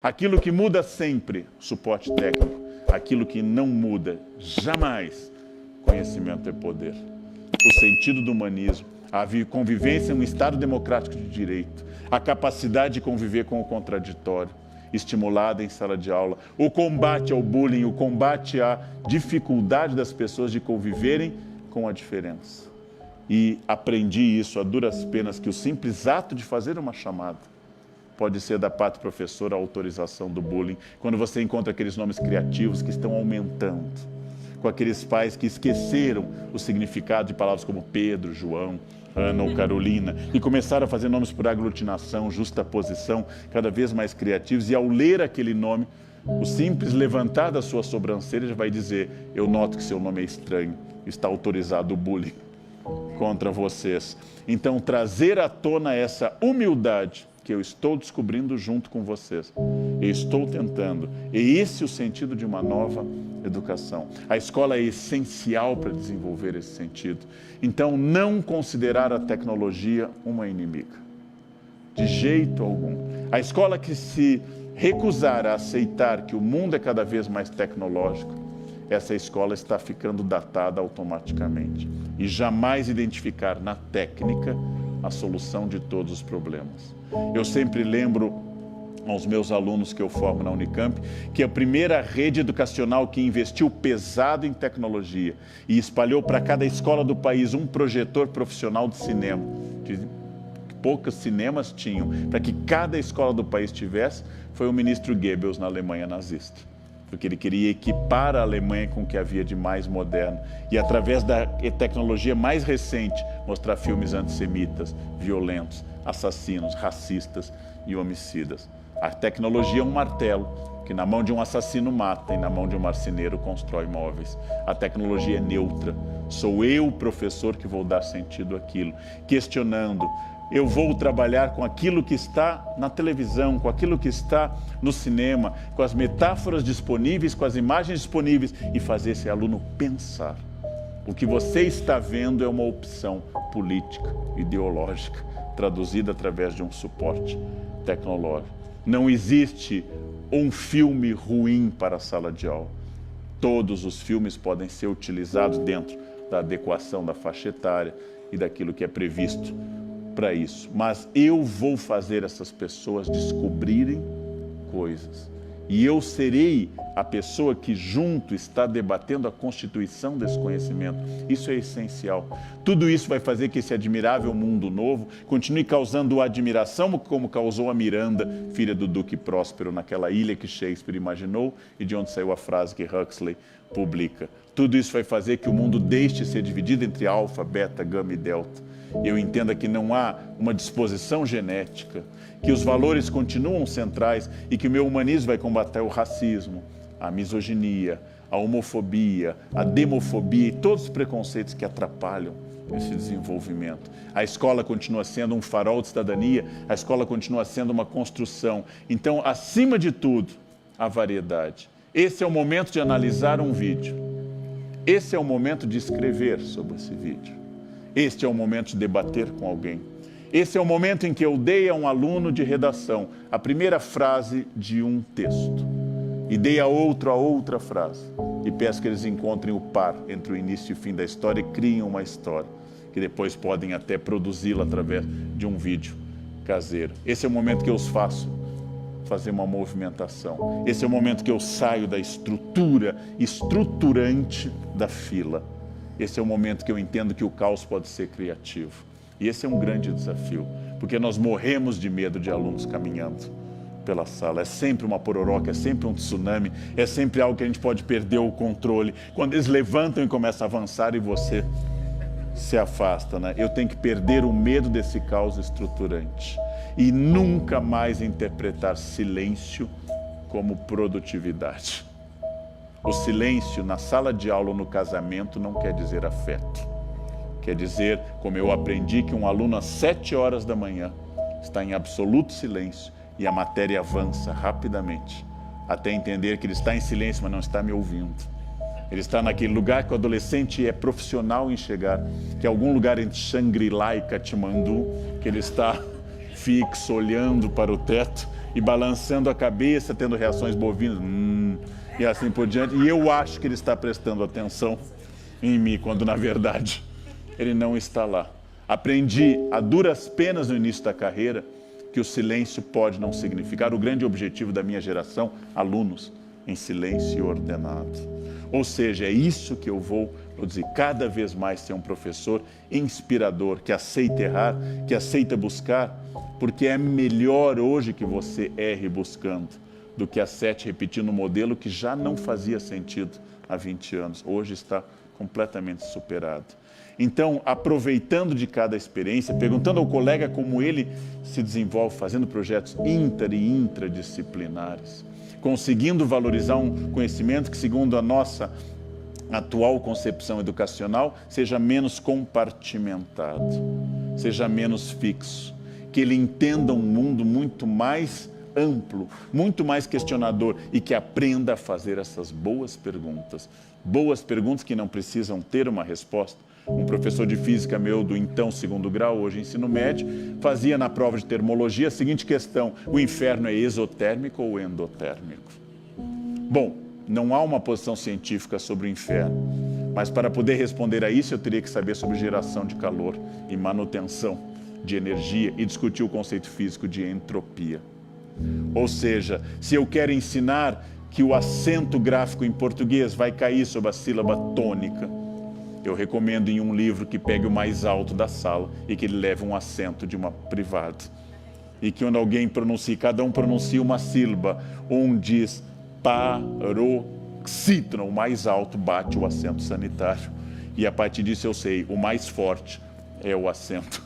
Aquilo que muda sempre, suporte técnico. Aquilo que não muda, jamais, conhecimento é poder. O sentido do humanismo, a convivência em um Estado democrático de direito, a capacidade de conviver com o contraditório, estimulada em sala de aula, o combate ao bullying, o combate à dificuldade das pessoas de conviverem com a diferença. E aprendi isso a duras penas, que o simples ato de fazer uma chamada pode ser da parte professora a autorização do bullying, quando você encontra aqueles nomes criativos que estão aumentando, com aqueles pais que esqueceram o significado de palavras como Pedro, João, Ana ou Carolina, e começaram a fazer nomes por aglutinação, justaposição, cada vez mais criativos, e ao ler aquele nome, o simples levantar da sua sobrancelha já vai dizer: eu noto que seu nome é estranho, está autorizado o bullying contra vocês. Então, trazer à tona essa humildade que eu estou descobrindo junto com vocês, eu estou tentando, e esse é o sentido de uma nova educação. A escola é essencial para desenvolver esse sentido. Então, não considerar a tecnologia uma inimiga, de jeito algum. A escola que se recusar a aceitar que o mundo é cada vez mais tecnológico, essa escola está ficando datada automaticamente. E jamais identificar na técnica a solução de todos os problemas. Eu sempre lembro aos meus alunos que eu formo na Unicamp, que a primeira rede educacional que investiu pesado em tecnologia e espalhou para cada escola do país um projetor profissional de cinema, que poucos cinemas tinham, para que cada escola do país tivesse, foi o ministro Goebbels na Alemanha nazista. Porque ele queria equipar a Alemanha com o que havia de mais moderno. E através da tecnologia mais recente, mostrar filmes antissemitas, violentos, assassinos, racistas e homicidas. A tecnologia é um martelo, que na mão de um assassino mata e na mão de um marceneiro constrói móveis. A tecnologia é neutra. Sou eu, professor, que vou dar sentido àquilo. Questionando. Eu vou trabalhar com aquilo que está na televisão, com aquilo que está no cinema, com as metáforas disponíveis, com as imagens disponíveis e fazer esse aluno pensar. O que você está vendo é uma opção política, ideológica, traduzida através de um suporte tecnológico. Não existe um filme ruim para a sala de aula. Todos os filmes podem ser utilizados dentro da adequação da faixa etária e daquilo que é previsto para isso, mas eu vou fazer essas pessoas descobrirem coisas. E eu serei a pessoa que junto está debatendo a constituição desse conhecimento. Isso é essencial. Tudo isso vai fazer que esse admirável mundo novo continue causando admiração, como causou a Miranda, filha do Duque Próspero, naquela ilha que Shakespeare imaginou e de onde saiu a frase que Huxley publica. Tudo isso vai fazer que o mundo deixe de ser dividido entre alfa, beta, gama e delta. Eu entendo que não há uma disposição genética, que os valores continuam centrais e que o meu humanismo vai combater o racismo, a misoginia, a homofobia, a demofobia e todos os preconceitos que atrapalham esse desenvolvimento. A escola continua sendo um farol de cidadania, a escola continua sendo uma construção. Então, acima de tudo, a variedade. Esse é o momento de analisar um vídeo. Esse é o momento de escrever sobre esse vídeo. Este é o momento de debater com alguém. Esse é o momento em que eu dei a um aluno de redação a primeira frase de um texto. E dei a outra frase. E peço que eles encontrem o par entre o início e o fim da história e criem uma história, que depois podem até produzi-la através de um vídeo caseiro. Esse é o momento que eu os faço fazer uma movimentação. Esse é o momento que eu saio da estrutura estruturante da fila. Esse é o momento que eu entendo que o caos pode ser criativo. E esse é um grande desafio, porque nós morremos de medo de alunos caminhando pela sala. É sempre uma pororoca, é sempre um tsunami, é sempre algo que a gente pode perder o controle. Quando eles levantam e começam a avançar e você se afasta, né? Eu tenho que perder o medo desse caos estruturante e nunca mais interpretar silêncio como produtividade. O silêncio na sala de aula ou no casamento não quer dizer afeto. Quer dizer, como eu aprendi, que um aluno às 7 horas da manhã está em absoluto silêncio e a matéria avança rapidamente, até entender que ele está em silêncio, mas não está me ouvindo. Ele está naquele lugar que o adolescente é profissional em chegar, que é algum lugar entre Xangri-Lá e Katmandu, que ele está fixo, olhando para o teto e balançando a cabeça, tendo reações bovinas, e assim por diante. E eu acho que ele está prestando atenção em mim, quando na verdade ele não está lá. Aprendi a duras penas no início da carreira que o silêncio pode não significar o grande objetivo da minha geração, alunos em silêncio ordenado. Ou seja, é isso que eu vou produzir, cada vez mais ser um professor inspirador, que aceita errar, que aceita buscar, porque é melhor hoje que você erre buscando do que acerte repetindo um modelo que já não fazia sentido há 20 anos. Hoje está completamente superado. Então, aproveitando de cada experiência, perguntando ao colega como ele se desenvolve, fazendo projetos inter e intradisciplinares, conseguindo valorizar um conhecimento que, segundo a nossa atual concepção educacional, seja menos compartimentado, seja menos fixo, que ele entenda um mundo muito mais amplo, muito mais questionador e que aprenda a fazer essas boas perguntas que não precisam ter uma resposta. Um professor de física meu do então segundo grau, hoje ensino médio, fazia na prova de termologia a seguinte questão: o inferno é exotérmico ou endotérmico? Bom, não há uma posição científica sobre o inferno, mas para poder responder a isso eu teria que saber sobre geração de calor e manutenção de energia e discutir o conceito físico de entropia. Ou seja, se eu quero ensinar que o acento gráfico em português vai cair sobre a sílaba tônica, eu recomendo em um livro que pegue o mais alto da sala e que ele leve um acento de uma privada. E que quando alguém pronuncie, cada um pronuncia uma sílaba, um diz paroxítono, o mais alto bate o acento sanitário. E a partir disso eu sei, o mais forte é o acento,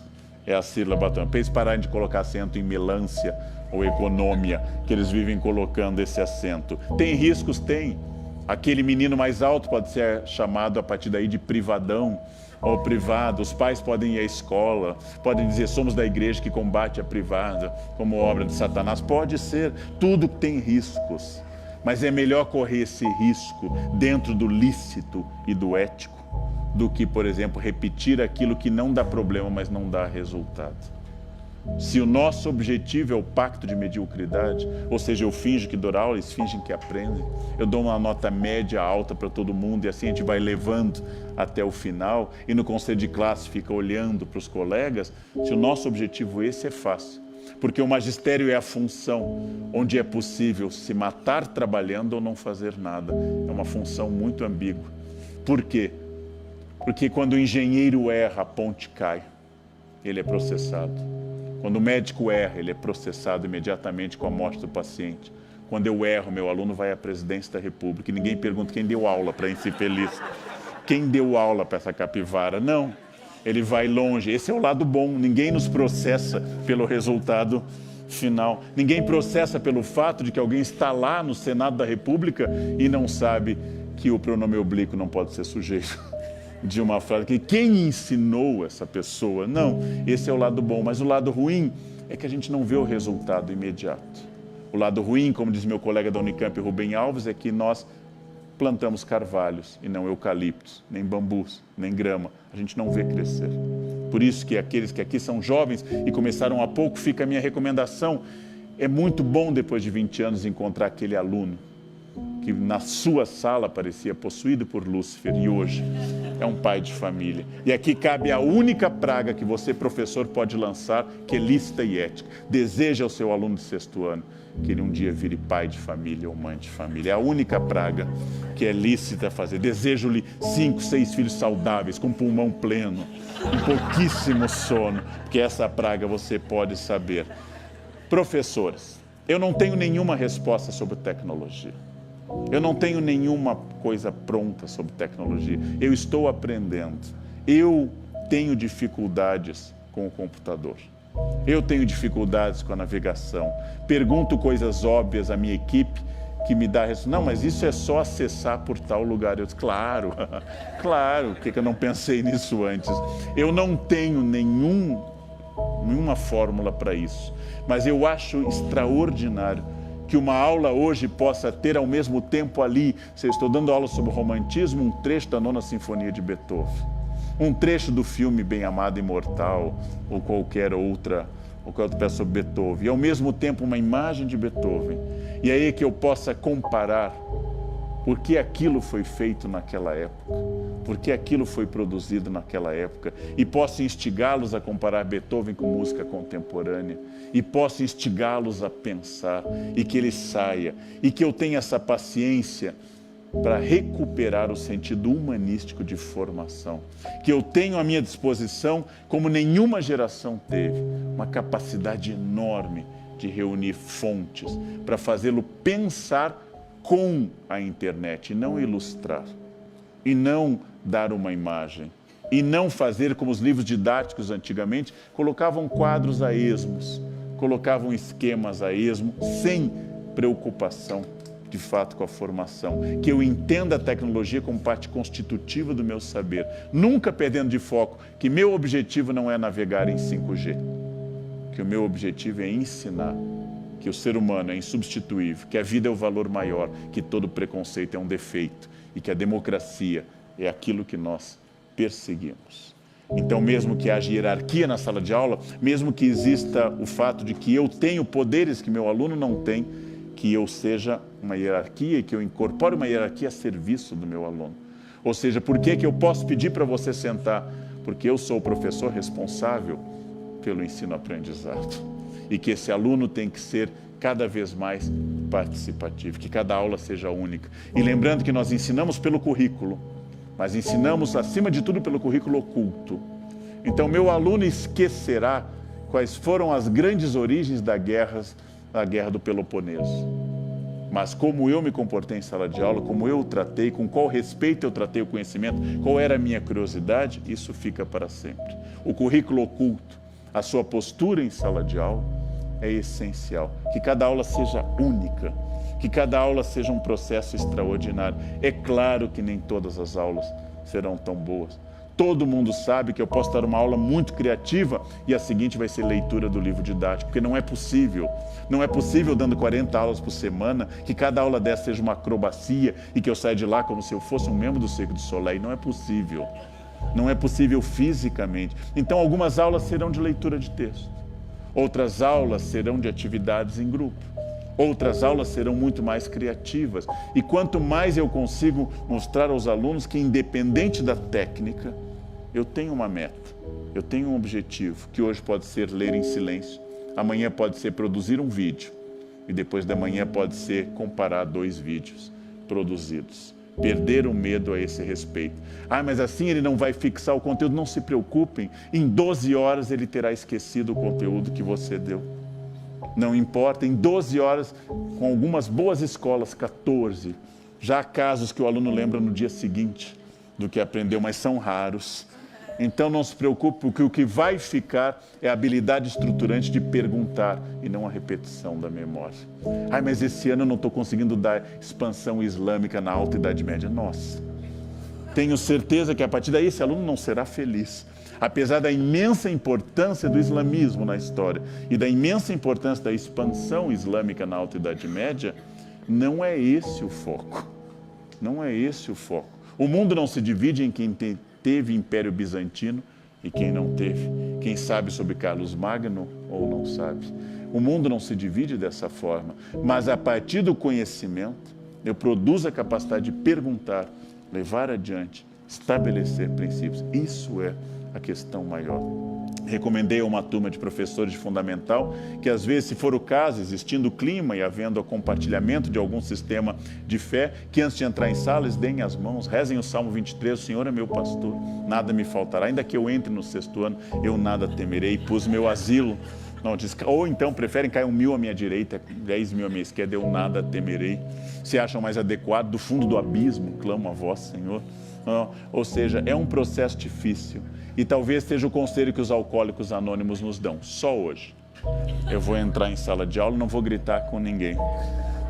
é a sílaba tônica. Para eles pararem de colocar acento em melância ou econômia, que eles vivem colocando esse acento. Tem riscos? Tem. Aquele menino mais alto pode ser chamado a partir daí de privadão ou privado. Os pais podem ir à escola, podem dizer somos da igreja que combate a privada como obra de Satanás. Pode ser, tudo tem riscos, mas é melhor correr esse risco dentro do lícito e do ético do que, por exemplo, repetir aquilo que não dá problema, mas não dá resultado. Se o nosso objetivo é o pacto de mediocridade, ou seja, eu finjo que dou aula, eles fingem que aprendem, eu dou uma nota média alta para todo mundo e assim a gente vai levando até o final e no conselho de classe fica olhando para os colegas, se o nosso objetivo esse é fácil, porque o magistério é a função onde é possível se matar trabalhando ou não fazer nada, é uma função muito ambígua. Por quê? Porque quando o engenheiro erra, a ponte cai, ele é processado. Quando o médico erra, ele é processado imediatamente com a morte do paciente. Quando eu erro, meu aluno vai à presidência da República e ninguém pergunta quem deu aula para ser feliz. Quem deu aula para essa capivara? Não, ele vai longe. Esse é o lado bom, ninguém nos processa pelo resultado final. Ninguém processa pelo fato de que alguém está lá no Senado da República e não sabe que o pronome oblíquo não pode ser sujeito de uma frase, que quem ensinou essa pessoa? Não, esse é o lado bom, mas o lado ruim é que a gente não vê o resultado imediato. O lado ruim, como diz meu colega da Unicamp, Rubem Alves, é que nós plantamos carvalhos e não eucaliptos, nem bambus, nem grama. A gente não vê crescer. Por isso que aqueles que aqui são jovens e começaram há pouco, fica a minha recomendação. É muito bom, depois de 20 anos, encontrar aquele aluno que na sua sala parecia possuído por Lúcifer e hoje é um pai de família. E aqui cabe a única praga que você, professor, pode lançar, que é lícita e ética. Deseja ao seu aluno de 6º ano que ele um dia vire pai de família ou mãe de família. É a única praga que é lícita fazer. Desejo-lhe 5, 6 filhos saudáveis, com pulmão pleno, com pouquíssimo sono, porque essa praga você pode saber. Professores, eu não tenho nenhuma resposta sobre tecnologia. Eu não tenho nenhuma coisa pronta sobre tecnologia. Eu estou aprendendo. Eu tenho dificuldades com o computador. Eu tenho dificuldades com a navegação. Pergunto coisas óbvias à minha equipe que me dá a resposta. Não, mas isso é só acessar por tal lugar. Eu disse, claro, claro, por que eu não pensei nisso antes? Eu não tenho nenhuma fórmula para isso. Mas eu acho extraordinário que uma aula hoje possa ter ao mesmo tempo ali, se eu estou dando aula sobre romantismo, um trecho da 9ª Sinfonia de Beethoven, um trecho do filme Bem Amado Imortal, ou qualquer outra ou quando eu peço sobre Beethoven, e ao mesmo tempo uma imagem de Beethoven, e aí que eu possa comparar por que aquilo foi feito naquela época, por que aquilo foi produzido naquela época, e possa instigá-los a comparar Beethoven com música contemporânea, e possa instigá-los a pensar, e que ele saia, e que eu tenha essa paciência para recuperar o sentido humanístico de formação, que eu tenho à minha disposição, como nenhuma geração teve, uma capacidade enorme de reunir fontes, para fazê-lo pensar com a internet, e não ilustrar, e não dar uma imagem, e não fazer como os livros didáticos antigamente, colocavam quadros a esmos, colocavam esquemas a esmo, sem preocupação, de fato, com a formação. Que eu entenda a tecnologia como parte constitutiva do meu saber, nunca perdendo de foco que meu objetivo não é navegar em 5G, que o meu objetivo é ensinar que o ser humano é insubstituível, que a vida é o valor maior, que todo preconceito é um defeito e que a democracia é aquilo que nós perseguimos. Então, mesmo que haja hierarquia na sala de aula, mesmo que exista o fato de que eu tenho poderes que meu aluno não tem, que eu seja uma hierarquia e que eu incorpore uma hierarquia a serviço do meu aluno. Ou seja, por que eu posso pedir para você sentar? Porque eu sou o professor responsável pelo ensino-aprendizado. E que esse aluno tem que ser cada vez mais participativo, que cada aula seja única. E lembrando que nós ensinamos pelo currículo, mas ensinamos acima de tudo pelo currículo oculto. Então meu aluno esquecerá quais foram as grandes origens da guerra do Peloponeso. Mas como eu me comportei em sala de aula, como eu o tratei, com qual respeito eu tratei o conhecimento, qual era a minha curiosidade, isso fica para sempre. O currículo oculto, a sua postura em sala de aula, é essencial. Que cada aula seja única, que cada aula seja um processo extraordinário. É claro que nem todas as aulas serão tão boas. Todo mundo sabe que eu posso dar uma aula muito criativa e a seguinte vai ser leitura do livro didático, porque não é possível. Não é possível, dando 40 aulas por semana, que cada aula dessa seja uma acrobacia e que eu saia de lá como se eu fosse um membro do Cirque du Soleil. Não é possível. Não é possível fisicamente. Então, algumas aulas serão de leitura de texto. Outras aulas serão de atividades em grupo. Outras aulas serão muito mais criativas. E quanto mais eu consigo mostrar aos alunos que, independente da técnica, eu tenho uma meta, eu tenho um objetivo, que hoje pode ser ler em silêncio, amanhã pode ser produzir um vídeo, e depois da manhã pode ser comparar 2 vídeos produzidos. Perder o medo a esse respeito. Mas assim ele não vai fixar o conteúdo. Não se preocupem, em 12 horas ele terá esquecido o conteúdo que você deu. Não importa, em 12 horas, com algumas boas escolas, 14, já há casos que o aluno lembra no dia seguinte do que aprendeu, mas são raros. Então não se preocupe, porque o que vai ficar é a habilidade estruturante de perguntar e não a repetição da memória. Mas esse ano eu não estou conseguindo dar expansão islâmica na Alta Idade Média. Nossa, tenho certeza que a partir daí esse aluno não será feliz. Apesar da imensa importância do islamismo na história e da imensa importância da expansão islâmica na Alta Idade Média, não é esse o foco. Não é esse o foco. O mundo não se divide em quem teve Império Bizantino e quem não teve. Quem sabe sobre Carlos Magno ou não sabe. O mundo não se divide dessa forma, mas a partir do conhecimento, eu produzo a capacidade de perguntar, levar adiante, estabelecer princípios. Isso é a questão maior. Recomendei a uma turma de professores de fundamental que, às vezes, se for o caso, existindo o clima e havendo o compartilhamento de algum sistema de fé, que antes de entrar em sala, eles deem as mãos, rezem o Salmo 23, o Senhor é meu pastor, nada me faltará. Ainda que eu entre no 6º ano, eu nada temerei, pus meu asilo. Não, diz, ou então preferem cair 1.000 à minha direita, 10.000 à minha esquerda, eu nada temerei. Se acham mais adequado, do fundo do abismo, clamo a vós, Senhor. Ou seja, é um processo difícil. E talvez seja o conselho que os alcoólicos anônimos nos dão. Só hoje eu vou entrar em sala de aula e não vou gritar com ninguém.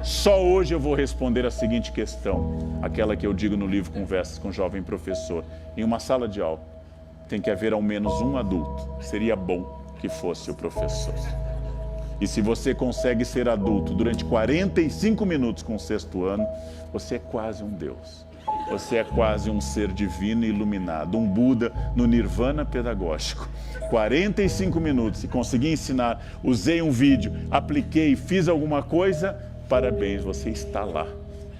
Só hoje eu vou responder a seguinte questão, aquela que eu digo no livro Conversas com o Jovem Professor. Em uma sala de aula tem que haver ao menos um adulto. Seria bom que fosse o professor. E se você consegue ser adulto durante 45 minutos com o 6º ano, você é quase um Deus. Você é quase um ser divino e iluminado, um Buda no nirvana pedagógico. 45 minutos, se consegui ensinar, usei um vídeo, apliquei, fiz alguma coisa, parabéns, você está lá.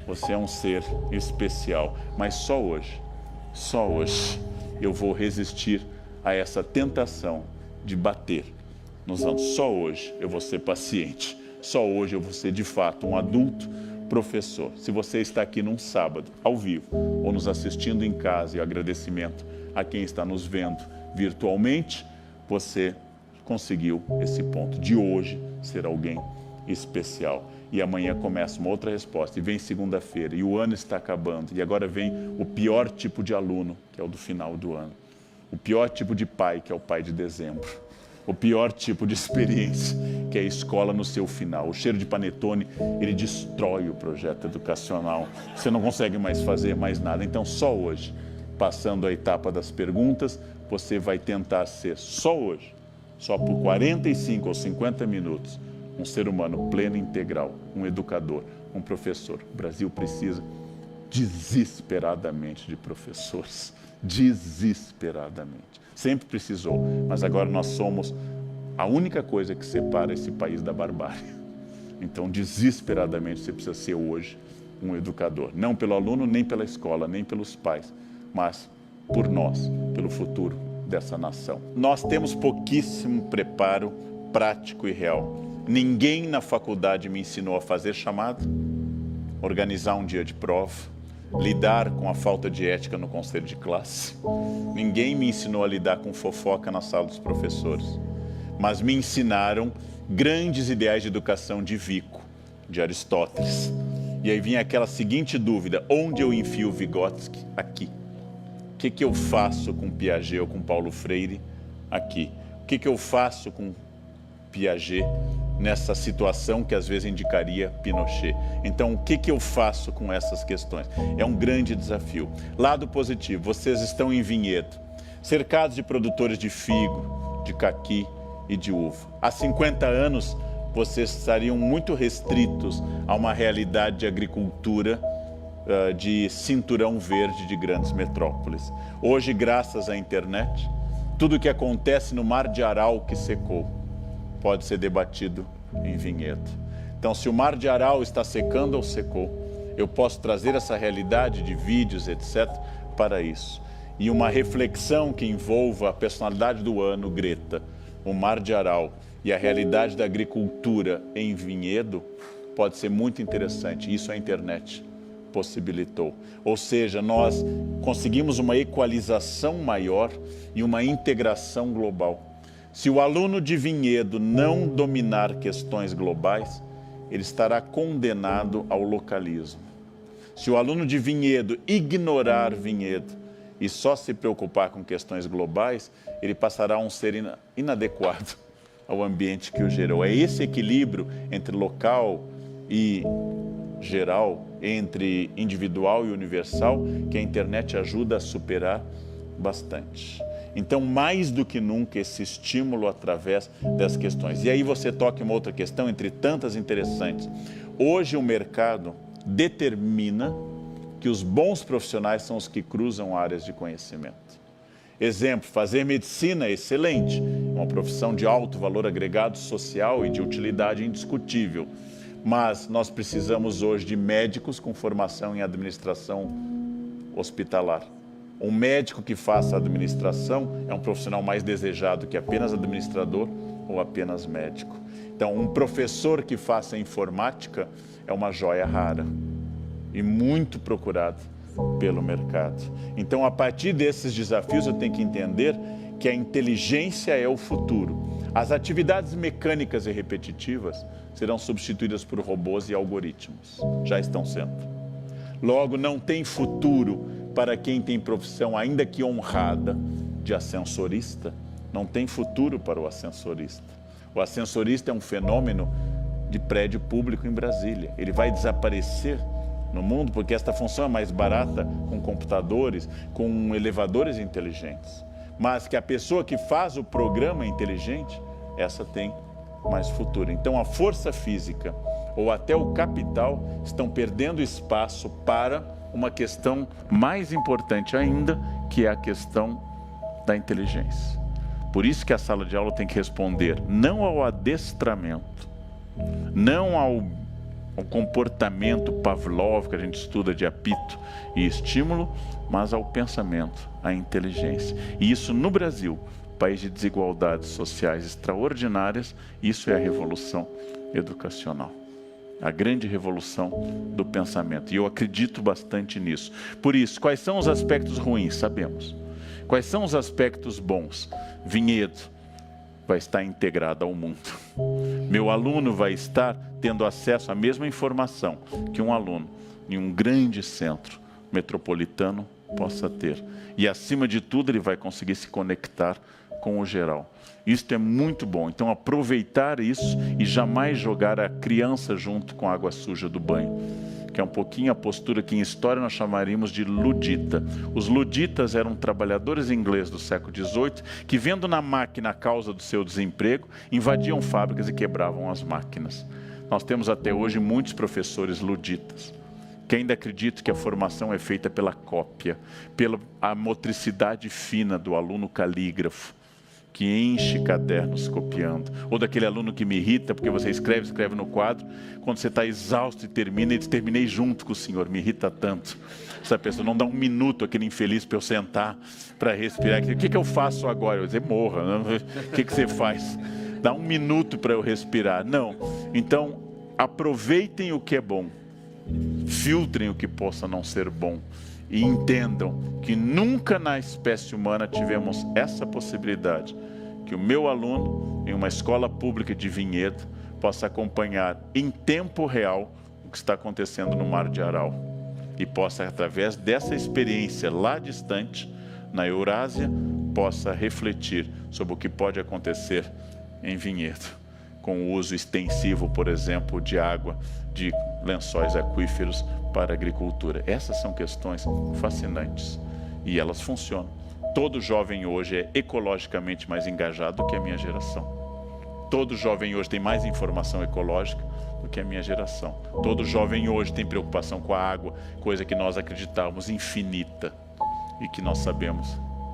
Você é um ser especial, mas só hoje eu vou resistir a essa tentação de bater nos anos. Só hoje eu vou ser paciente, só hoje eu vou ser de fato um adulto professor. Se você está aqui num sábado, ao vivo, ou nos assistindo em casa, e agradecimento a quem está nos vendo virtualmente, você conseguiu esse ponto de hoje ser alguém especial. E amanhã começa uma outra resposta, e vem segunda-feira, e o ano está acabando, e agora vem o pior tipo de aluno, que é o do final do ano. O pior tipo de pai, que é o pai de dezembro. O pior tipo de experiência, que é a escola no seu final. O cheiro de panetone, ele destrói o projeto educacional. Você não consegue mais fazer mais nada. Então, só hoje, passando a etapa das perguntas, você vai tentar ser, só hoje, só por 45 ou 50 minutos, um ser humano pleno e integral, um educador, um professor. O Brasil precisa desesperadamente de professores. Desesperadamente. Sempre precisou, mas agora nós somos a única coisa que separa esse país da barbárie. Então, desesperadamente, você precisa ser hoje um educador. Não pelo aluno, nem pela escola, nem pelos pais, mas por nós, pelo futuro dessa nação. Nós temos pouquíssimo preparo prático e real. Ninguém na faculdade me ensinou a fazer chamada, organizar um dia de prova, lidar com a falta de ética no conselho de classe. Ninguém me ensinou a lidar com fofoca na sala dos professores. Mas me ensinaram grandes ideais de educação de Vico, de Aristóteles. E aí vinha aquela seguinte dúvida: onde eu enfio Vygotsky? Aqui. O que eu faço com Piaget ou com Paulo Freire? Aqui. O que eu faço com Piaget nessa situação que às vezes indicaria Pinochet? Então, o que eu faço com essas questões? É um grande desafio. Lado positivo, vocês estão em Vinhedo, cercados de produtores de figo, de caqui e de uva. Há 50 anos, vocês estariam muito restritos a uma realidade de agricultura de cinturão verde de grandes metrópoles. Hoje, graças à internet, tudo o que acontece no Mar de Aral que secou pode ser debatido em Vinhedo. Então, se o Mar de Aral está secando ou secou, eu posso trazer essa realidade de vídeos, etc., para isso. E uma reflexão que envolva a personalidade do ano, Greta, o Mar de Aral e a realidade da agricultura em Vinhedo pode ser muito interessante. Isso a internet possibilitou. Ou seja, nós conseguimos uma equalização maior e uma integração global. Se o aluno de Vinhedo não dominar questões globais, ele estará condenado ao localismo. Se o aluno de Vinhedo ignorar Vinhedo e só se preocupar com questões globais, ele passará a um ser inadequado ao ambiente que o gerou. É esse equilíbrio entre local e geral, entre individual e universal, que a internet ajuda a superar bastante. Então, mais do que nunca, esse estímulo através das questões. E aí você toca em uma outra questão, entre tantas interessantes. Hoje o mercado determina que os bons profissionais são os que cruzam áreas de conhecimento. Exemplo, fazer medicina é excelente, uma profissão de alto valor agregado social e de utilidade indiscutível. Mas nós precisamos hoje de médicos com formação em administração hospitalar. Um médico que faça administração é um profissional mais desejado que apenas administrador ou apenas médico. Então, um professor que faça informática é uma joia rara e muito procurado pelo mercado. Então, a partir desses desafios, eu tenho que entender que a inteligência é o futuro. As atividades mecânicas e repetitivas serão substituídas por robôs e algoritmos. Já estão sendo. Logo, não tem futuro para quem tem profissão, ainda que honrada, de ascensorista. Não tem futuro para o ascensorista. O ascensorista é um fenômeno de prédio público em Brasília. Ele vai desaparecer no mundo porque esta função é mais barata com computadores, com elevadores inteligentes. Mas que a pessoa que faz o programa inteligente, essa tem mais futuro. Então, a força física ou até o capital estão perdendo espaço para uma questão mais importante ainda, que é a questão da inteligência. Por isso que a sala de aula tem que responder não ao adestramento, não ao comportamento Pavlov, que a gente estuda de apito e estímulo, mas ao pensamento, à inteligência. E isso no Brasil, país de desigualdades sociais extraordinárias, isso é a revolução educacional. A grande revolução do pensamento. E eu acredito bastante nisso. Por isso, quais são os aspectos ruins? Sabemos. Quais são os aspectos bons? Vinhedo vai estar integrado ao mundo. Meu aluno vai estar tendo acesso à mesma informação que um aluno em um grande centro metropolitano possa ter. E, acima de tudo, ele vai conseguir se conectar com o geral. Isto é muito bom. Então, aproveitar isso e jamais jogar a criança junto com a água suja do banho, que é um pouquinho a postura que em história nós chamaríamos de ludita. Os luditas eram trabalhadores ingleses do século XVIII que, vendo na máquina a causa do seu desemprego, invadiam fábricas e quebravam as máquinas. Nós temos até hoje muitos professores luditas, que ainda acreditam que a formação é feita pela cópia, pela motricidade fina do aluno calígrafo, que enche cadernos copiando, ou daquele aluno que me irrita, porque você escreve no quadro, quando você está exausto e termina, e diz, terminei junto com o senhor, me irrita tanto. Essa pessoa não dá um minuto, aquele infeliz, para eu sentar, para respirar. O que eu faço agora? Eu vou dizer, morra. O que você faz? Dá um minuto para eu respirar. Não. Então, aproveitem o que é bom, filtrem o que possa não ser bom, e entendam que nunca na espécie humana tivemos essa possibilidade, que o meu aluno, em uma escola pública de Vinhedo, possa acompanhar em tempo real o que está acontecendo no Mar de Aral. E possa, através dessa experiência lá distante, na Eurásia, possa refletir sobre o que pode acontecer em Vinhedo, com o uso extensivo, por exemplo, de água, de lençóis aquíferos para a agricultura. Essas são questões fascinantes e elas funcionam. Todo jovem hoje é ecologicamente mais engajado do que a minha geração. Todo jovem hoje tem mais informação ecológica do que a minha geração. Todo jovem hoje tem preocupação com a água, coisa que nós acreditávamos infinita e que nós sabemos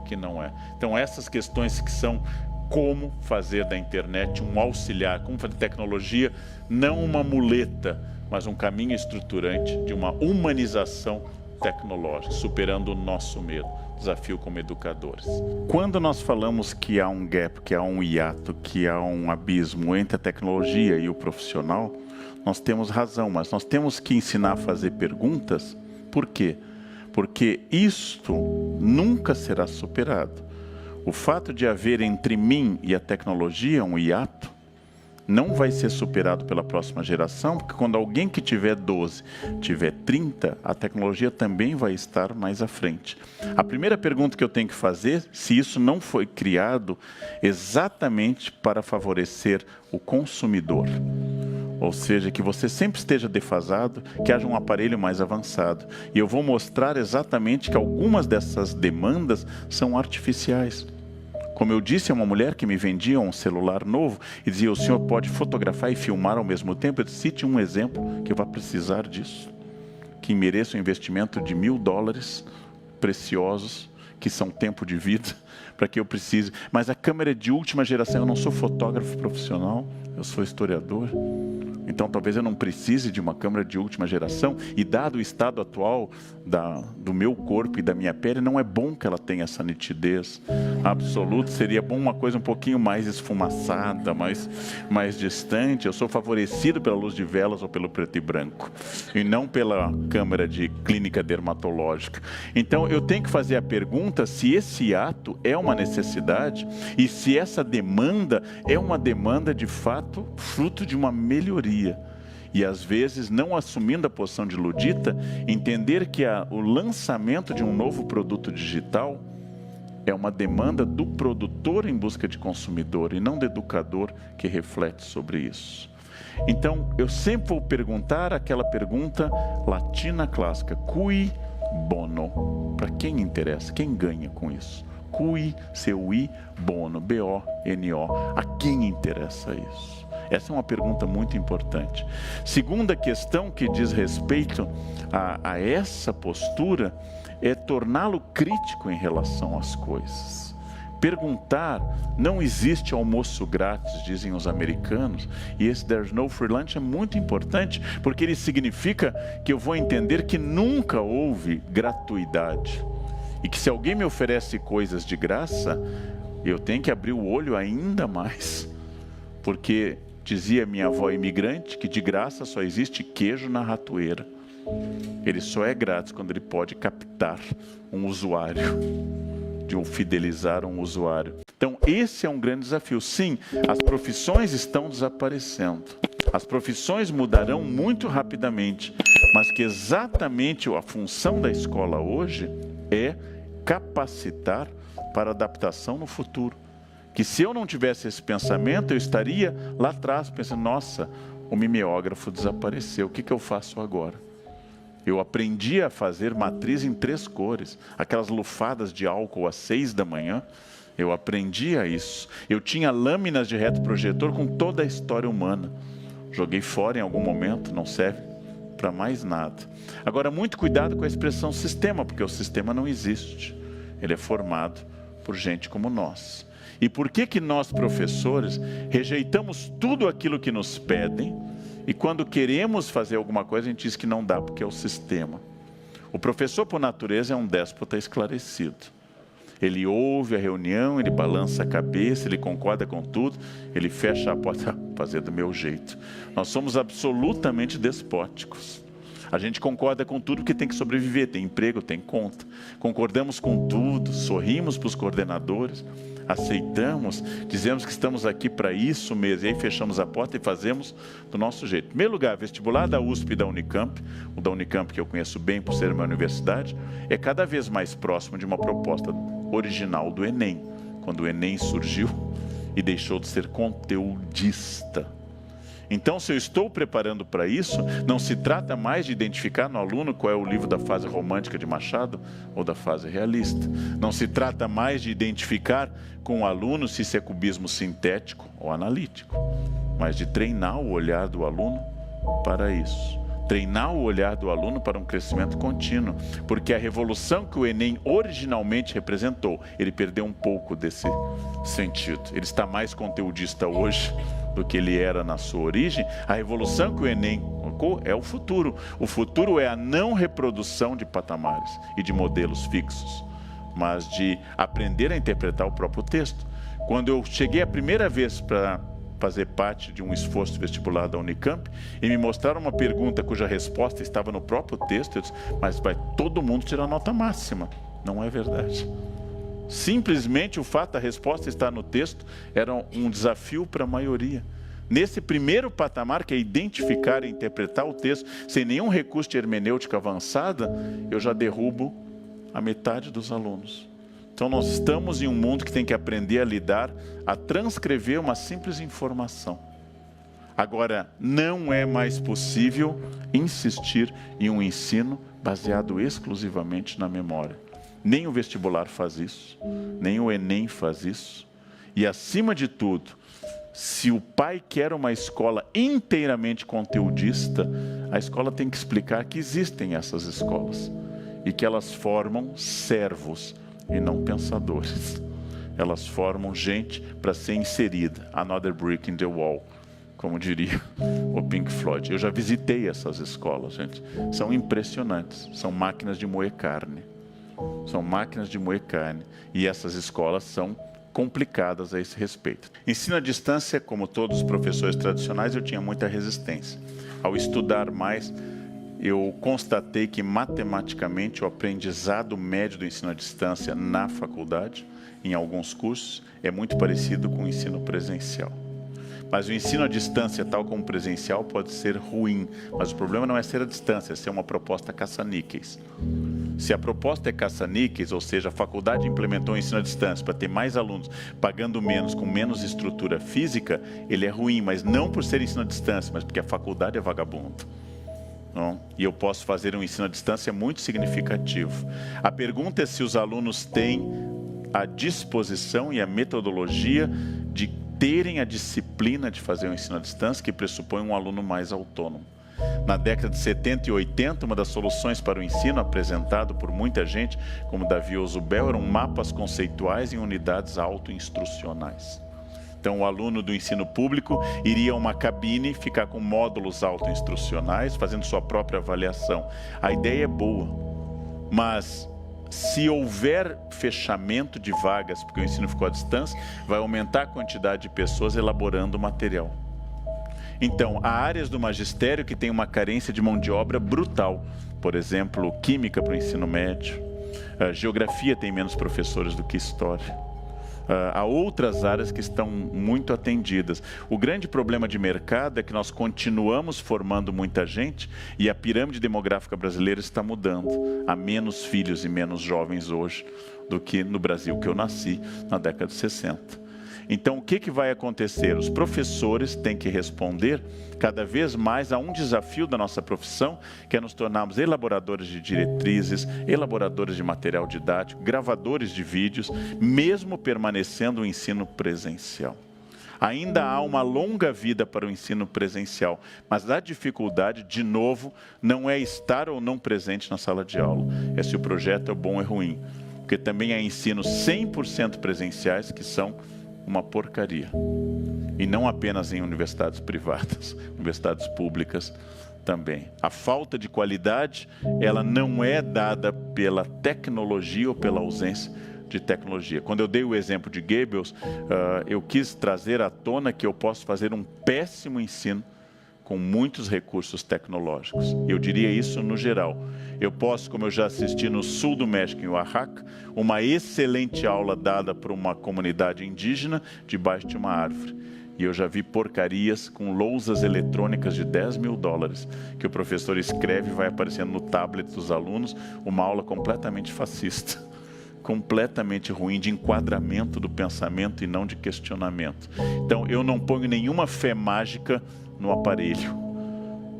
que não é. Então, essas questões que são como fazer da internet um auxiliar, como fazer tecnologia não uma muleta, mas um caminho estruturante de uma humanização tecnológica, superando o nosso medo, desafio como educadores. Quando nós falamos que há um gap, que há um hiato, que há um abismo entre a tecnologia e o profissional, nós temos razão, mas nós temos que ensinar a fazer perguntas. Por quê? Porque isto nunca será superado. O fato de haver entre mim e a tecnologia um hiato não vai ser superado pela próxima geração, porque quando alguém que tiver 12, tiver 30, a tecnologia também vai estar mais à frente. A primeira pergunta que eu tenho que fazer, se isso não foi criado exatamente para favorecer o consumidor, ou seja, que você sempre esteja defasado, que haja um aparelho mais avançado. E eu vou mostrar exatamente que algumas dessas demandas são artificiais. Como eu disse a uma mulher que me vendia um celular novo e dizia, o senhor pode fotografar e filmar ao mesmo tempo? Eu disse, cite um exemplo que eu vá precisar disso, que mereça um investimento de $1000 preciosos, que são tempo de vida, para que eu precise. Mas a câmera é de última geração, eu não sou fotógrafo profissional, eu sou historiador. Então talvez eu não precise de uma câmera de última geração, e dado o estado atual do meu corpo e da minha pele, não é bom que ela tenha essa nitidez absoluta. Seria bom uma coisa um pouquinho mais esfumaçada, mais distante. Eu sou favorecido pela luz de velas ou pelo preto e branco, e não pela câmera de clínica dermatológica. Então eu tenho que fazer a pergunta se esse ato é uma necessidade e se essa demanda é uma demanda de fato fruto de uma melhoria. E às vezes, não assumindo a posição de ludita, entender que o lançamento de um novo produto digital é uma demanda do produtor em busca de consumidor e não do educador que reflete sobre isso. Então, eu sempre vou perguntar aquela pergunta latina clássica, cui bono? Para quem interessa? Quem ganha com isso? Cui, C-U-I, bono, B-O-N-O. A quem interessa isso? Essa é uma pergunta muito importante. Segunda questão que diz respeito a essa postura é torná-lo crítico em relação às coisas. Perguntar, não existe almoço grátis, dizem os americanos, e esse there's no free lunch é muito importante, porque ele significa que eu vou entender que nunca houve gratuidade. E que se alguém me oferece coisas de graça, eu tenho que abrir o olho ainda mais. Porque dizia minha avó imigrante que de graça só existe queijo na ratoeira. Ele só é grátis quando ele pode captar um usuário, de um fidelizar um usuário. Então, esse é um grande desafio. Sim, as profissões estão desaparecendo. As profissões mudarão muito rapidamente, mas que exatamente a função da escola hoje é capacitar para adaptação no futuro. Que se eu não tivesse esse pensamento, eu estaria lá atrás pensando, nossa, o mimeógrafo desapareceu, o que eu faço agora? Eu aprendi a fazer matriz em 3 cores, aquelas lufadas de álcool às 6 da manhã, eu aprendi a isso. Eu tinha lâminas de retroprojetor com toda a história humana. Joguei fora em algum momento, não serve para mais nada. Agora, muito cuidado com a expressão sistema, porque o sistema não existe. Ele é formado por gente como nós. E por que nós, professores, rejeitamos tudo aquilo que nos pedem, e quando queremos fazer alguma coisa, a gente diz que não dá, porque é o sistema. O professor, por natureza, é um déspota esclarecido. Ele ouve a reunião, ele balança a cabeça, ele concorda com tudo, ele fecha a porta, fazer do meu jeito. Nós somos absolutamente despóticos. A gente concorda com tudo porque tem que sobreviver, tem emprego, tem conta. Concordamos com tudo, sorrimos para os coordenadores, aceitamos, dizemos que estamos aqui para isso mesmo, e aí fechamos a porta e fazemos do nosso jeito. Em primeiro lugar, vestibular da USP e da Unicamp, o da Unicamp que eu conheço bem por ser uma universidade, é cada vez mais próximo de uma proposta original do Enem, quando o Enem surgiu e deixou de ser conteudista. Então, se eu estou preparando para isso, não se trata mais de identificar no aluno qual é o livro da fase romântica de Machado ou da fase realista. Não se trata mais de identificar com o aluno se isso é cubismo sintético ou analítico, mas de treinar o olhar do aluno para isso. Treinar o olhar do aluno para um crescimento contínuo, porque a revolução que o Enem originalmente representou, ele perdeu um pouco desse sentido. Ele está mais conteudista hoje do que ele era na sua origem. A revolução que o Enem colocou é o futuro. O futuro é a não reprodução de patamares e de modelos fixos, mas de aprender a interpretar o próprio texto. Quando eu cheguei a primeira vez para fazer parte de um esforço vestibular da Unicamp e me mostraram uma pergunta cuja resposta estava no próprio texto, eu disse, mas vai todo mundo tirar nota máxima. Não é verdade. Simplesmente o fato da resposta estar no texto era um desafio para a maioria. Nesse primeiro patamar, que é identificar e interpretar o texto, sem nenhum recurso de hermenêutica avançada, eu já derrubo a metade dos alunos. Então nós estamos em um mundo que tem que aprender a lidar, a transcrever uma simples informação. Agora, não é mais possível insistir em um ensino baseado exclusivamente na memória. Nem o vestibular faz isso, nem o Enem faz isso. E acima de tudo, se o pai quer uma escola inteiramente conteudista, a escola tem que explicar que existem essas escolas e que elas formam servos e não pensadores. Elas formam gente para ser inserida. Another brick in the wall, como diria o Pink Floyd. Eu já visitei essas escolas, gente. São impressionantes. São máquinas de moer carne. São máquinas de moer carne. E essas escolas são complicadas a esse respeito. Ensino à distância, como todos os professores tradicionais, eu tinha muita resistência. Ao estudar mais, eu constatei que matematicamente o aprendizado médio do ensino à distância na faculdade, em alguns cursos, é muito parecido com o ensino presencial. Mas o ensino à distância, tal como presencial, pode ser ruim. Mas o problema não é ser à distância, é ser uma proposta caça-níqueis. Se a proposta é caça-níqueis, ou seja, a faculdade implementou o ensino à distância para ter mais alunos, pagando menos, com menos estrutura física, ele é ruim, mas não por ser ensino à distância, mas porque a faculdade é vagabunda. Não? E eu posso fazer um ensino à distância muito significativo. A pergunta é se os alunos têm a disposição e a metodologia de terem a disciplina de fazer o ensino à distância, que pressupõe um aluno mais autônomo. Na década de 70 e 80, uma das soluções para o ensino apresentado por muita gente, como Davi Ozubel, eram mapas conceituais em unidades autoinstrucionais. Então, o aluno do ensino público iria a uma cabine, ficar com módulos autoinstrucionais, fazendo sua própria avaliação. A ideia é boa, mas se houver fechamento de vagas, porque o ensino ficou à distância, vai aumentar a quantidade de pessoas elaborando material. Então, há áreas do magistério que têm uma carência de mão de obra brutal. Por exemplo, química para o ensino médio. Geografia tem menos professores do que história. Há outras áreas que estão muito atendidas. O grande problema de mercado é que nós continuamos formando muita gente e a pirâmide demográfica brasileira está mudando. Há menos filhos e menos jovens hoje do que no Brasil, que eu nasci na década de 60. Então, o que vai acontecer? Os professores têm que responder cada vez mais a um desafio da nossa profissão, que é nos tornarmos elaboradores de diretrizes, elaboradores de material didático, gravadores de vídeos, mesmo permanecendo o ensino presencial. Ainda há uma longa vida para o ensino presencial, mas a dificuldade, de novo, não é estar ou não presente na sala de aula, é se o projeto é bom ou ruim. Porque também há ensinos 100% presenciais que são uma porcaria. E não apenas em universidades privadas, universidades públicas também. A falta de qualidade, ela não é dada pela tecnologia ou pela ausência de tecnologia. Quando eu dei o exemplo de Goebbels, eu quis trazer à tona que eu posso fazer um péssimo ensino com muitos recursos tecnológicos. Eu diria isso no geral. Eu posso, como eu já assisti no sul do México, em Oaxaca, uma excelente aula dada por uma comunidade indígena debaixo de uma árvore. E eu já vi porcarias com lousas eletrônicas de $10 mil, que o professor escreve e vai aparecendo no tablet dos alunos, uma aula completamente fascista, completamente ruim, de enquadramento do pensamento e não de questionamento. Então, eu não ponho nenhuma fé mágica no aparelho,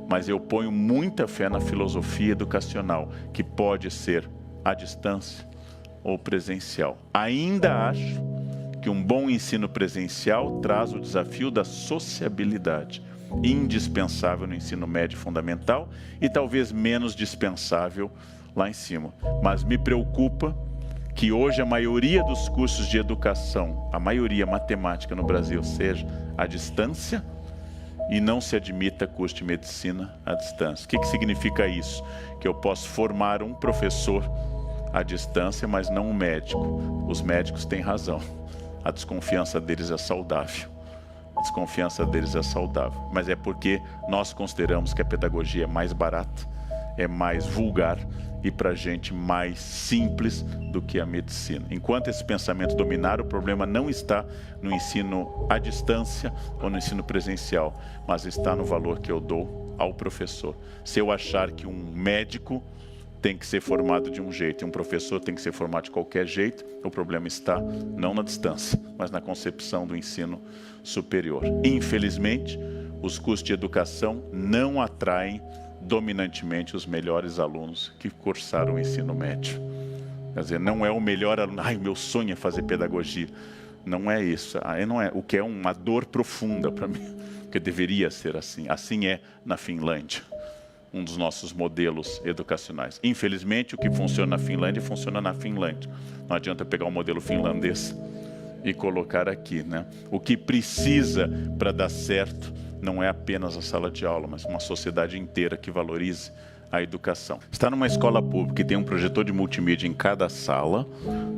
mas eu ponho muita fé na filosofia educacional, que pode ser à distância ou presencial. Ainda acho que um bom ensino presencial traz o desafio da sociabilidade, indispensável no ensino médio fundamental e talvez menos dispensável lá em cima. Mas me preocupa que hoje a maioria dos cursos de educação, a maioria matemática no Brasil, seja à distância e não se admita curso de medicina à distância. O que significa isso? Que eu posso formar um professor à distância, mas não um médico. Os médicos têm razão. A desconfiança deles é saudável. A desconfiança deles é saudável. Mas é porque nós consideramos que a pedagogia é mais barata, é mais vulgar e para a gente mais simples do que a medicina. Enquanto esse pensamento dominar, o problema não está no ensino à distância ou no ensino presencial, mas está no valor que eu dou ao professor. Se eu achar que um médico tem que ser formado de um jeito e um professor tem que ser formado de qualquer jeito, o problema está não na distância, mas na concepção do ensino superior. Infelizmente, os cursos de educação não atraem dominantemente os melhores alunos que cursaram o ensino médio. Quer dizer, não é o melhor aluno, meu sonho é fazer pedagogia. Não é isso, não é, o que é uma dor profunda para mim, porque deveria ser assim. Assim é na Finlândia, um dos nossos modelos educacionais. Infelizmente, o que funciona na Finlândia, funciona na Finlândia. Não adianta pegar o modelo finlandês e colocar aqui, né? O que precisa para dar certo não é apenas a sala de aula, mas uma sociedade inteira que valorize a educação. Estar numa escola pública e tem um projetor de multimídia em cada sala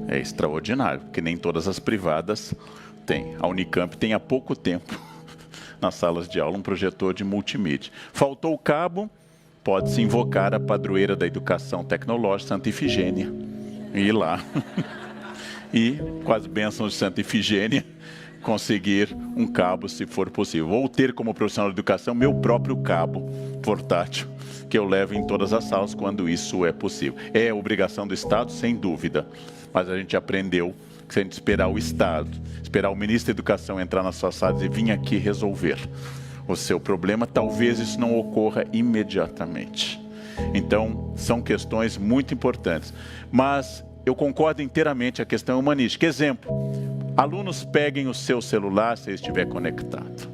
é extraordinário, porque nem todas as privadas têm. A Unicamp tem há pouco tempo, nas salas de aula, um projetor de multimídia. Faltou o cabo, pode-se invocar a padroeira da educação tecnológica, Santa Ifigênia, e ir lá. E, com as bênçãos de Santa Ifigênia, conseguir um cabo, se for possível. Ou ter como profissional de educação meu próprio cabo portátil, que eu levo em todas as salas quando isso é possível. É obrigação do Estado, sem dúvida. Mas a gente aprendeu que se a gente esperar o Estado, esperar o ministro da Educação entrar nas suas salas e vir aqui resolver o seu problema, talvez isso não ocorra imediatamente. Então, são questões muito importantes. Mas eu concordo inteiramente, a questão humanística. Exemplo, Alunos, peguem o seu celular se estiver conectado.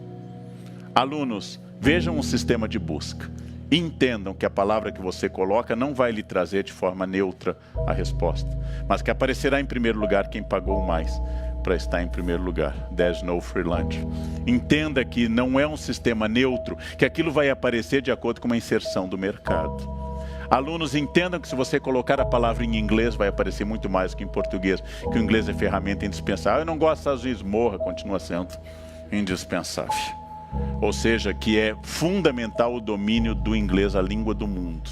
Alunos, vejam um sistema de busca. Entendam que a palavra que você coloca não vai lhe trazer de forma neutra a resposta, mas que aparecerá em primeiro lugar quem pagou mais para estar em primeiro lugar. There's no free lunch. Entenda que não é um sistema neutro, que aquilo vai aparecer de acordo com uma inserção do mercado. Alunos, entendam que se você colocar a palavra em inglês, vai aparecer muito mais que em português, que o inglês é ferramenta indispensável. Eu não gosto dos Estados Unidos, morra, continua sendo indispensável. Ou seja, que é fundamental o domínio do inglês, a língua do mundo.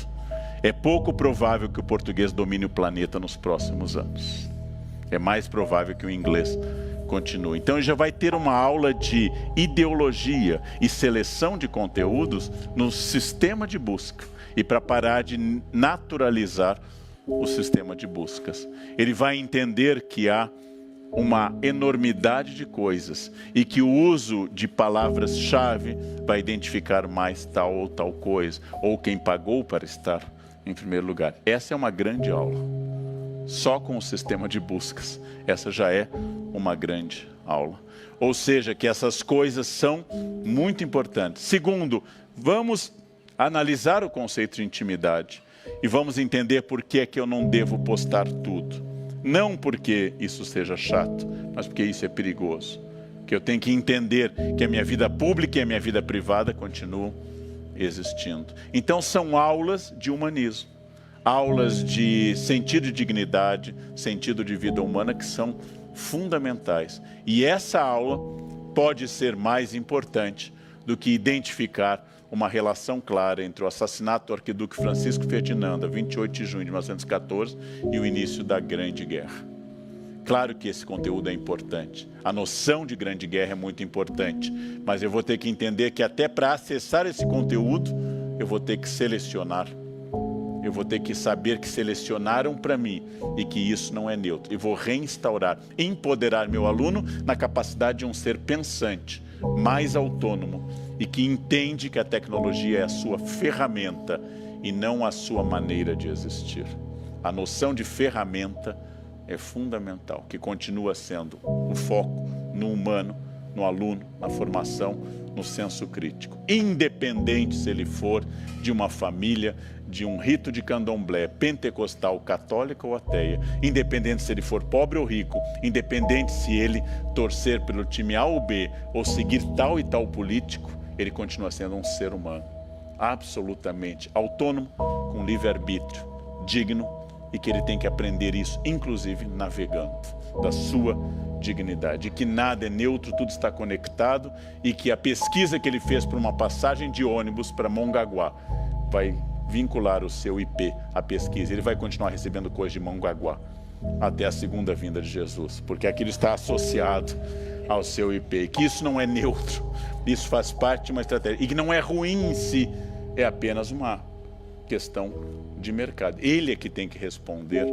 É pouco provável que o português domine o planeta nos próximos anos. É mais provável que o inglês continue. Então já vai ter uma aula de ideologia e seleção de conteúdos no sistema de busca. E para parar de naturalizar o sistema de buscas. Ele vai entender que há uma enormidade de coisas e que o uso de palavras-chave vai identificar mais tal ou tal coisa, ou quem pagou para estar em primeiro lugar. Essa é uma grande aula. Só com o sistema de buscas. Essa já é uma grande aula. Ou seja, que essas coisas são muito importantes. Segundo, vamos analisar o conceito de intimidade e vamos entender por que é que eu não devo postar tudo. Não porque isso seja chato, mas porque isso é perigoso. Que eu tenho que entender que a minha vida pública e a minha vida privada continuam existindo. Então são aulas de humanismo, aulas de sentido de dignidade, sentido de vida humana que são fundamentais. E essa aula pode ser mais importante do que identificar uma relação clara entre o assassinato do arquiduque Francisco Ferdinando, a 28 de junho de 1914, e o início da Grande Guerra. Claro que esse conteúdo é importante. A noção de Grande Guerra é muito importante, mas eu vou ter que entender que até para acessar esse conteúdo, eu vou ter que selecionar. Eu vou ter que saber que selecionaram para mim e que isso não é neutro. E vou reinstaurar, empoderar meu aluno na capacidade de um ser pensante, mais autônomo e que entende que a tecnologia é a sua ferramenta e não a sua maneira de existir. A noção de ferramenta é fundamental, que continua sendo o foco no humano, no aluno, na formação, no senso crítico. Independente se ele for de uma família, de um rito de candomblé, pentecostal, católica ou ateia, independente se ele for pobre ou rico, independente se ele torcer pelo time A ou B, ou seguir tal e tal político, ele continua sendo um ser humano, absolutamente autônomo, com livre-arbítrio, digno, e que ele tem que aprender isso, inclusive navegando, da sua dignidade, e que nada é neutro, tudo está conectado, e que a pesquisa que ele fez para uma passagem de ônibus para Mongaguá vai vincular o seu IP à pesquisa. Ele vai continuar recebendo coisas de Mongaguá até a segunda vinda de Jesus, porque aquilo está associado ao seu IP, e que isso não é neutro, isso faz parte de uma estratégia, e que não é ruim em si, é apenas uma questão de mercado. Ele é que tem que responder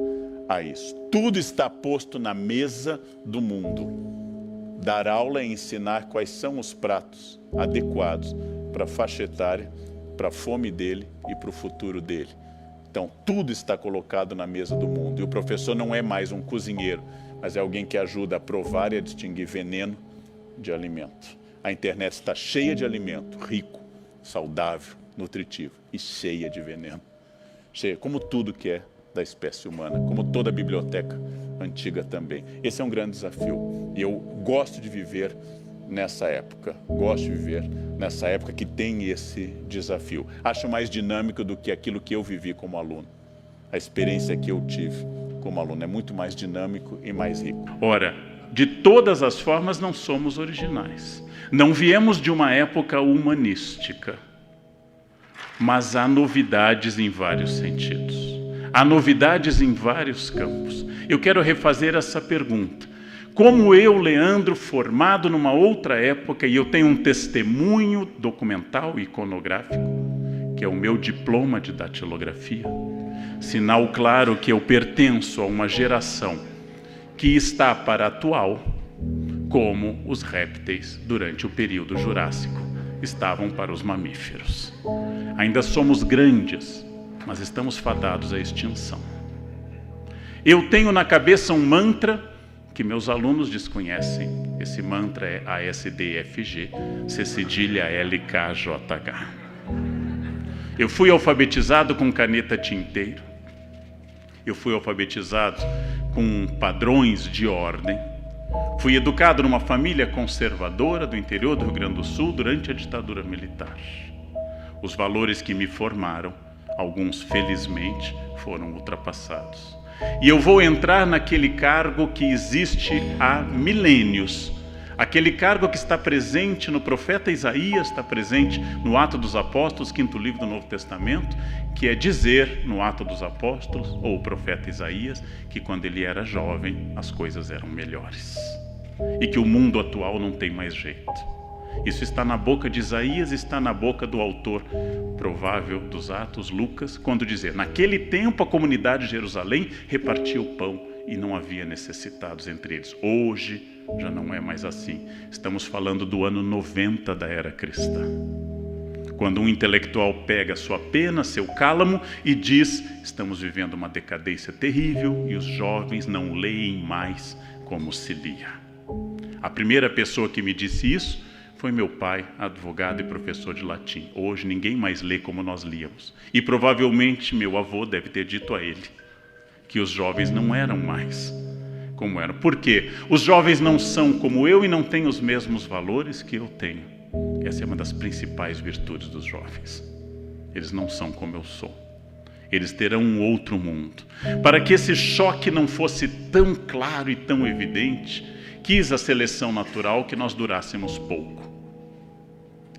a isso. Tudo está posto na mesa do mundo. Dar aula é ensinar quais são os pratos adequados para a faixa etária, para a fome dele e para o futuro dele. Então, tudo está colocado na mesa do mundo. E o professor não é mais um cozinheiro, mas é alguém que ajuda a provar e a distinguir veneno de alimento. A internet está cheia de alimento, rico, saudável, nutritivo e cheia de veneno. Cheia, como tudo que é da espécie humana, como toda a biblioteca antiga também. Esse é um grande desafio. E eu gosto de viver nessa época. Gosto de viver nessa época que tem esse desafio. Acho mais dinâmico do que aquilo que eu vivi como aluno. A experiência que eu tive como aluno é muito mais dinâmico e mais rico. Ora, de todas as formas não somos originais. Não viemos de uma época humanística. Mas há novidades em vários sentidos. Há novidades em vários campos. Eu quero refazer essa pergunta. Como eu, Leandro, formado numa outra época, e eu tenho um testemunho documental e iconográfico, que é o meu diploma de datilografia, sinal claro que eu pertenço a uma geração que está para a atual, como os répteis durante o período Jurássico estavam para os mamíferos. Ainda somos grandes, mas estamos fadados à extinção. Eu tenho na cabeça um mantra que porque meus alunos desconhecem. Esse mantra é ASDFG, C cedilha LKJH. Eu fui alfabetizado com caneta tinteiro. Eu fui alfabetizado com padrões de ordem. Fui educado numa família conservadora do interior do Rio Grande do Sul durante a ditadura militar. Os valores que me formaram, alguns felizmente, foram ultrapassados. E eu vou entrar naquele cargo que existe há milênios. Aquele cargo que está presente no profeta Isaías, está presente no Atos dos Apóstolos, 5º livro do Novo Testamento, que é dizer no Atos dos Apóstolos, ou o profeta Isaías, que quando ele era jovem as coisas eram melhores. E que o mundo atual não tem mais jeito. Isso está na boca de Isaías, está na boca do autor provável dos Atos, Lucas, quando dizer: naquele tempo a comunidade de Jerusalém repartia o pão e não havia necessitados entre eles. Hoje já não é mais assim. Estamos falando do ano 90 da era cristã. Quando um intelectual pega sua pena, seu cálamo e diz: estamos vivendo uma decadência terrível e os jovens não leem mais como se lia. A primeira pessoa que me disse isso foi meu pai, advogado e professor de latim. Hoje ninguém mais lê como nós líamos. E provavelmente meu avô deve ter dito a ele que os jovens não eram mais como eram. Por quê? Os jovens não são como eu e não têm os mesmos valores que eu tenho. Essa é uma das principais virtudes dos jovens. Eles não são como eu sou. Eles terão um outro mundo. Para que esse choque não fosse tão claro e tão evidente, quis a seleção natural que nós durássemos pouco.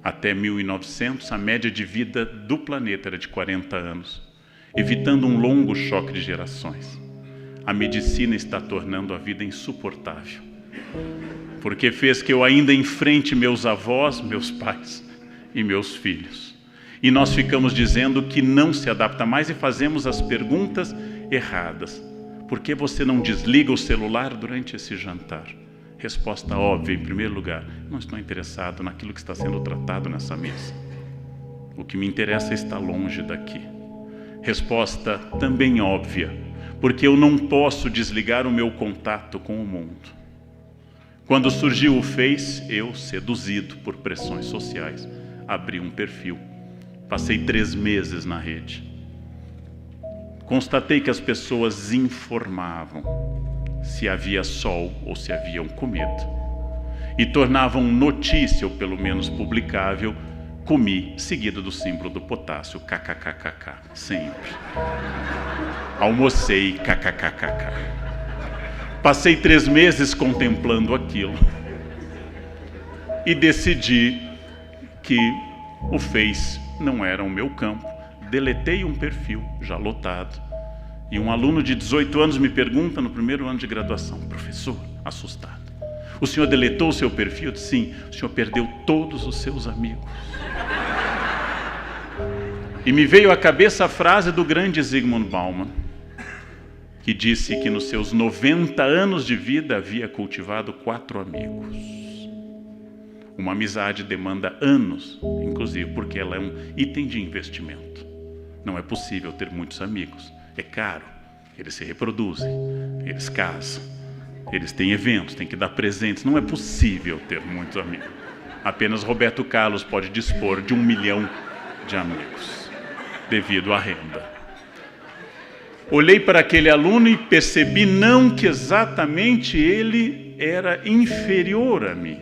Até 1900, a média de vida do planeta era de 40 anos, evitando um longo choque de gerações. A medicina está tornando a vida insuportável, porque fez que eu ainda enfrente meus avós, meus pais e meus filhos. E nós ficamos dizendo que não se adapta mais e fazemos as perguntas erradas. Por que você não desliga o celular durante esse jantar? Resposta óbvia, em primeiro lugar: não estou interessado naquilo que está sendo tratado nessa mesa. O que me interessa é estar longe daqui. Resposta também óbvia: porque eu não posso desligar o meu contato com o mundo. Quando surgiu o Face, eu, seduzido por pressões sociais, abri um perfil. Passei 3 meses na rede. Constatei que as pessoas informavam se havia sol ou se haviam comida, e tornavam notícia, ou pelo menos publicável, comi, seguido do símbolo do potássio, kkkk, sempre. Almocei, kkkk. Passei 3 meses contemplando aquilo e decidi que o Face não era o meu campo. Deletei um perfil já lotado. E um aluno de 18 anos me pergunta no primeiro ano de graduação: professor, assustado, o senhor deletou o seu perfil? Eu disse: sim, o senhor perdeu todos os seus amigos. E me veio à cabeça a frase do grande Zygmunt Bauman, que disse que nos seus 90 anos de vida havia cultivado 4 amigos. Uma amizade demanda anos, inclusive porque ela é um item de investimento. Não é possível ter muitos amigos. É caro, eles se reproduzem, eles casam, eles têm eventos, têm que dar presentes. Não é possível ter muitos amigos. Apenas Roberto Carlos pode dispor de 1 milhão de amigos, devido à renda. Olhei para aquele aluno e percebi não que exatamente ele era inferior a mim.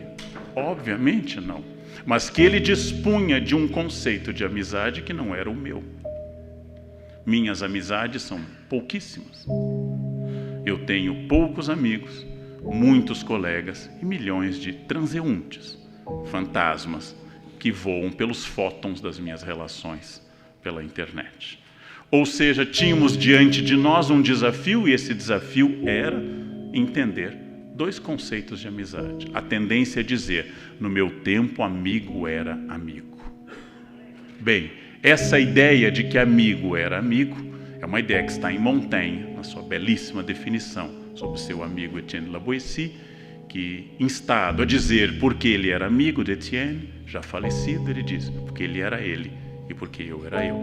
Obviamente não. Mas que ele dispunha de um conceito de amizade que não era o meu. Minhas amizades são pouquíssimas. Eu tenho poucos amigos, muitos colegas e milhões de transeuntes, fantasmas, que voam pelos fótons das minhas relações pela internet. Ou seja, tínhamos diante de nós um desafio, e esse desafio era entender 2 conceitos de amizade. A tendência é dizer: no meu tempo, amigo era amigo. Bem, essa ideia de que amigo era amigo é uma ideia que está em Montaigne, na sua belíssima definição sobre seu amigo Etienne Laboissy, que, instado a dizer porque ele era amigo de Etienne, já falecido, ele diz: porque ele era ele e porque eu era eu.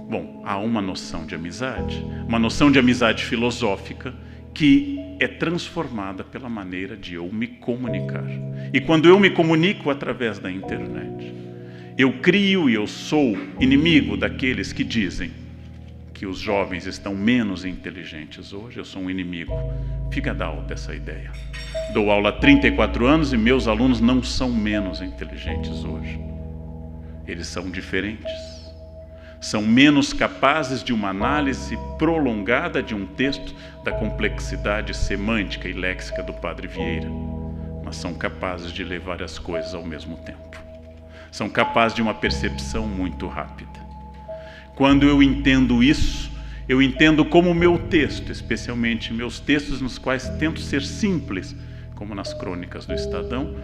Bom, há uma noção de amizade filosófica, que é transformada pela maneira de eu me comunicar. E quando eu me comunico através da internet, eu crio e eu sou inimigo daqueles que dizem que os jovens estão menos inteligentes hoje. Eu sou um inimigo figadal dessa ideia. Dou aula há 34 anos e meus alunos não são menos inteligentes hoje. Eles são diferentes. São menos capazes de uma análise prolongada de um texto da complexidade semântica e léxica do Padre Vieira, mas são capazes de ler várias coisas ao mesmo tempo. São capazes de uma percepção muito rápida. Quando eu entendo isso, eu entendo como o meu texto, especialmente meus textos nos quais tento ser simples, como nas crônicas do Estadão,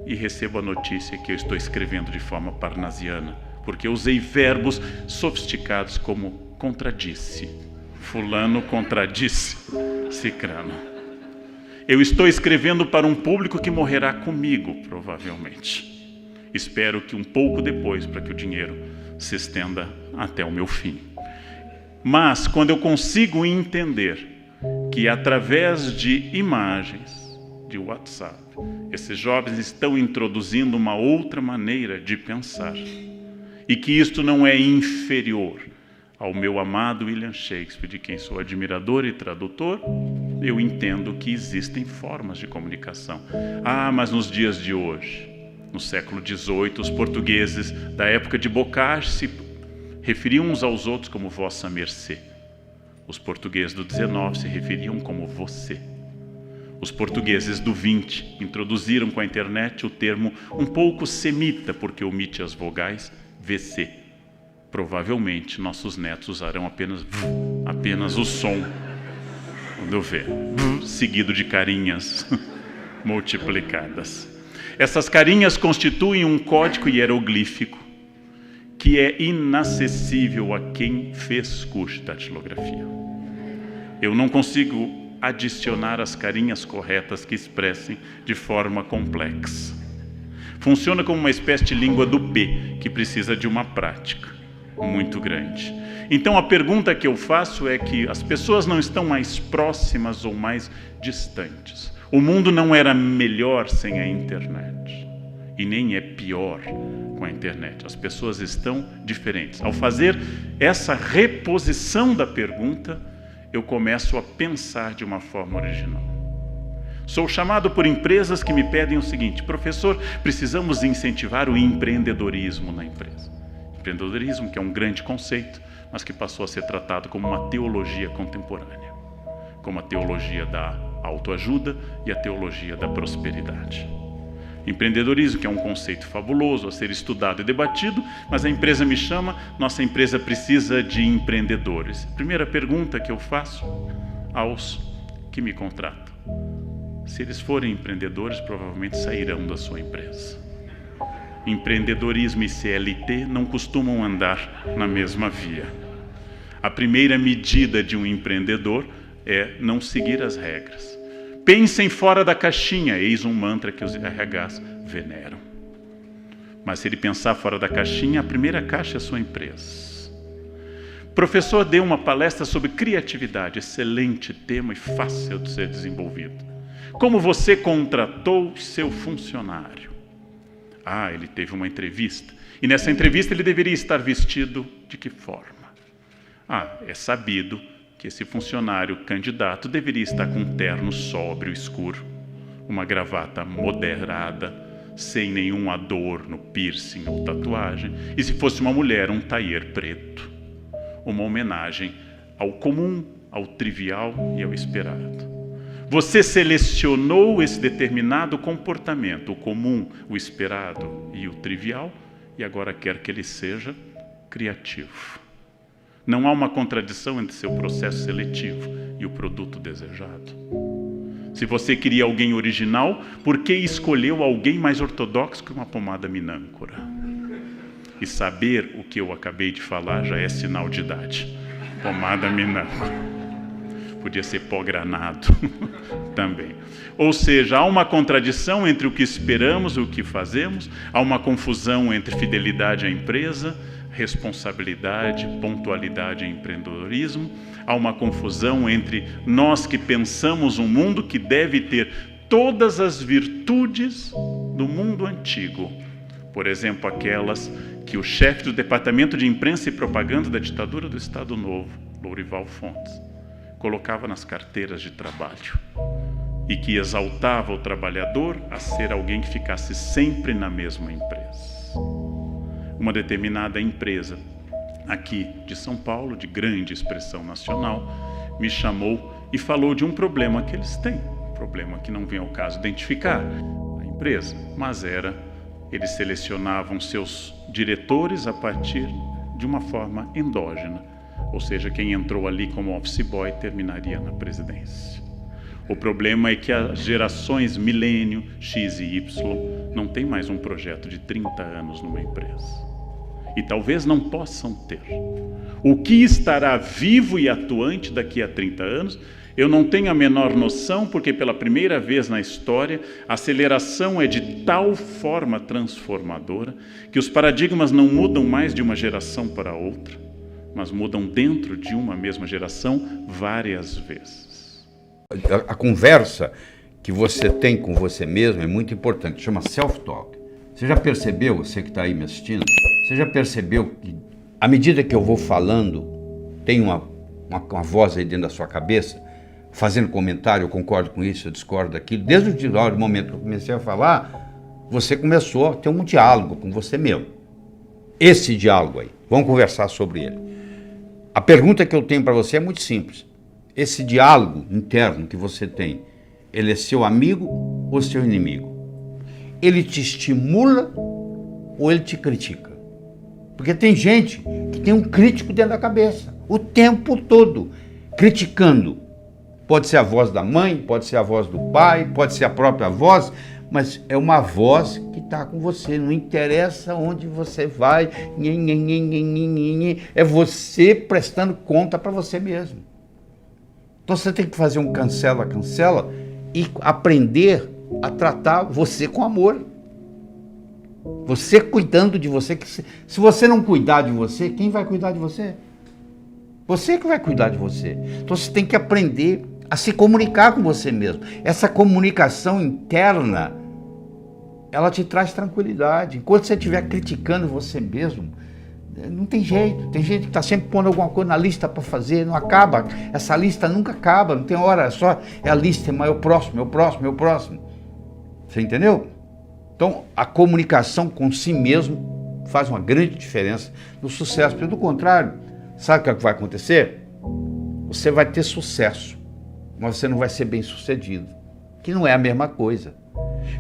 e recebo a notícia que eu estou escrevendo de forma parnasiana, porque eu usei verbos sofisticados como contradisse. Fulano contradisse Cicrano. Eu estou escrevendo para um público que morrerá comigo, provavelmente. Espero que um pouco depois, para que o dinheiro se estenda até o meu fim. Mas, quando eu consigo entender que através de imagens, de WhatsApp, esses jovens estão introduzindo uma outra maneira de pensar, e que isto não é inferior ao meu amado William Shakespeare, de quem sou admirador e tradutor, eu entendo que existem formas de comunicação. Mas nos dias de hoje, no século XVIII, os portugueses da época de Bocage se referiam uns aos outros como vossa mercê. Os portugueses do XIX se referiam como você. Os portugueses do XX introduziram com a internet o termo um pouco semita, porque omite as vogais, VC. Provavelmente nossos netos usarão apenas o som do V, seguido de carinhas multiplicadas. Essas carinhas constituem um código hieroglífico que é inacessível a quem fez curso de datilografia. Eu não consigo adicionar as carinhas corretas que expressem de forma complexa. Funciona como uma espécie de língua do P, que precisa de uma prática muito grande. Então a pergunta que eu faço é que as pessoas não estão mais próximas ou mais distantes. O mundo não era melhor sem a internet, e nem é pior com a internet. As pessoas estão diferentes. Ao fazer essa reposição da pergunta, eu começo a pensar de uma forma original. Sou chamado por empresas que me pedem o seguinte: professor, precisamos incentivar o empreendedorismo na empresa. Empreendedorismo, que é um grande conceito, mas que passou a ser tratado como uma teologia contemporânea, como a teologia da autoajuda e a teologia da prosperidade. Empreendedorismo, que é um conceito fabuloso a ser estudado e debatido, mas a empresa me chama, nossa empresa precisa de empreendedores. Primeira pergunta que eu faço aos que me contratam: se eles forem empreendedores, provavelmente sairão da sua empresa. Empreendedorismo e CLT não costumam andar na mesma via. A primeira medida de um empreendedor é não seguir as regras. Pensem fora da caixinha, eis um mantra que os RHs veneram. Mas se ele pensar fora da caixinha, a primeira caixa é a sua empresa. O professor deu uma palestra sobre criatividade, excelente tema e fácil de ser desenvolvido. Como você contratou seu funcionário? Ele teve uma entrevista. E nessa entrevista ele deveria estar vestido de que forma? É sabido que esse funcionário candidato deveria estar com um terno sóbrio, escuro, uma gravata moderada, sem nenhum adorno, piercing ou tatuagem, e se fosse uma mulher, um taier preto. Uma homenagem ao comum, ao trivial e ao esperado. Você selecionou esse determinado comportamento, o comum, o esperado e o trivial, e agora quer que ele seja criativo. Não há uma contradição entre seu processo seletivo e o produto desejado. Se você queria alguém original, por que escolheu alguém mais ortodoxo que uma pomada minâncora? E saber o que eu acabei de falar já é sinal de idade. Pomada minâncora. Podia ser pó granado também. Ou seja, há uma contradição entre o que esperamos e o que fazemos, há uma confusão entre fidelidade à empresa, responsabilidade, pontualidade e empreendedorismo. Há uma confusão entre nós que pensamos um mundo que deve ter todas as virtudes do mundo antigo. Por exemplo, aquelas que o chefe do Departamento de Imprensa e Propaganda da ditadura do Estado Novo, Lourival Fontes, colocava nas carteiras de trabalho e que exaltava o trabalhador a ser alguém que ficasse sempre na mesma empresa. Uma determinada empresa aqui de São Paulo, de grande expressão nacional, me chamou e falou de um problema que eles têm, um problema que não vem ao caso identificar a empresa, mas eles selecionavam seus diretores a partir de uma forma endógena, ou seja, quem entrou ali como office boy terminaria na presidência. O problema é que as gerações milênio, X e Y, não têm mais um projeto de 30 anos numa empresa. E talvez não possam ter. O que estará vivo e atuante daqui a 30 anos, eu não tenho a menor noção, porque pela primeira vez na história, a aceleração é de tal forma transformadora que os paradigmas não mudam mais de uma geração para outra, mas mudam dentro de uma mesma geração várias vezes. A conversa que você tem com você mesmo é muito importante, chama self-talk. Você já percebeu, você que está aí me assistindo, você já percebeu que à medida que eu vou falando, tem uma voz aí dentro da sua cabeça, fazendo comentário, eu concordo com isso, eu discordo daquilo. Desde o momento que eu comecei a falar, você começou a ter um diálogo com você mesmo. Esse diálogo aí, vamos conversar sobre ele. A pergunta que eu tenho para você é muito simples. Esse diálogo interno que você tem, ele é seu amigo ou seu inimigo? Ele te estimula ou ele te critica? Porque tem gente que tem um crítico dentro da cabeça, o tempo todo, criticando. Pode ser a voz da mãe, pode ser a voz do pai, pode ser a própria voz, mas é uma voz que está com você, não interessa onde você vai, é você prestando conta para você mesmo. Então você tem que fazer um cancela e aprender a tratar você com amor. Você cuidando de você. Se você não cuidar de você, quem vai cuidar de você? Você que vai cuidar de você. Então você tem que aprender a se comunicar com você mesmo. Essa comunicação interna, ela te traz tranquilidade. Enquanto você estiver criticando você mesmo, não tem jeito. Tem gente que está sempre pondo alguma coisa na lista para fazer, não acaba. Essa lista nunca acaba, não tem hora, é a lista, mas é o próximo. Você entendeu? Então, a comunicação com si mesmo faz uma grande diferença no sucesso. Pelo contrário, sabe o que vai acontecer? Você vai ter sucesso, mas você não vai ser bem sucedido, que não é a mesma coisa.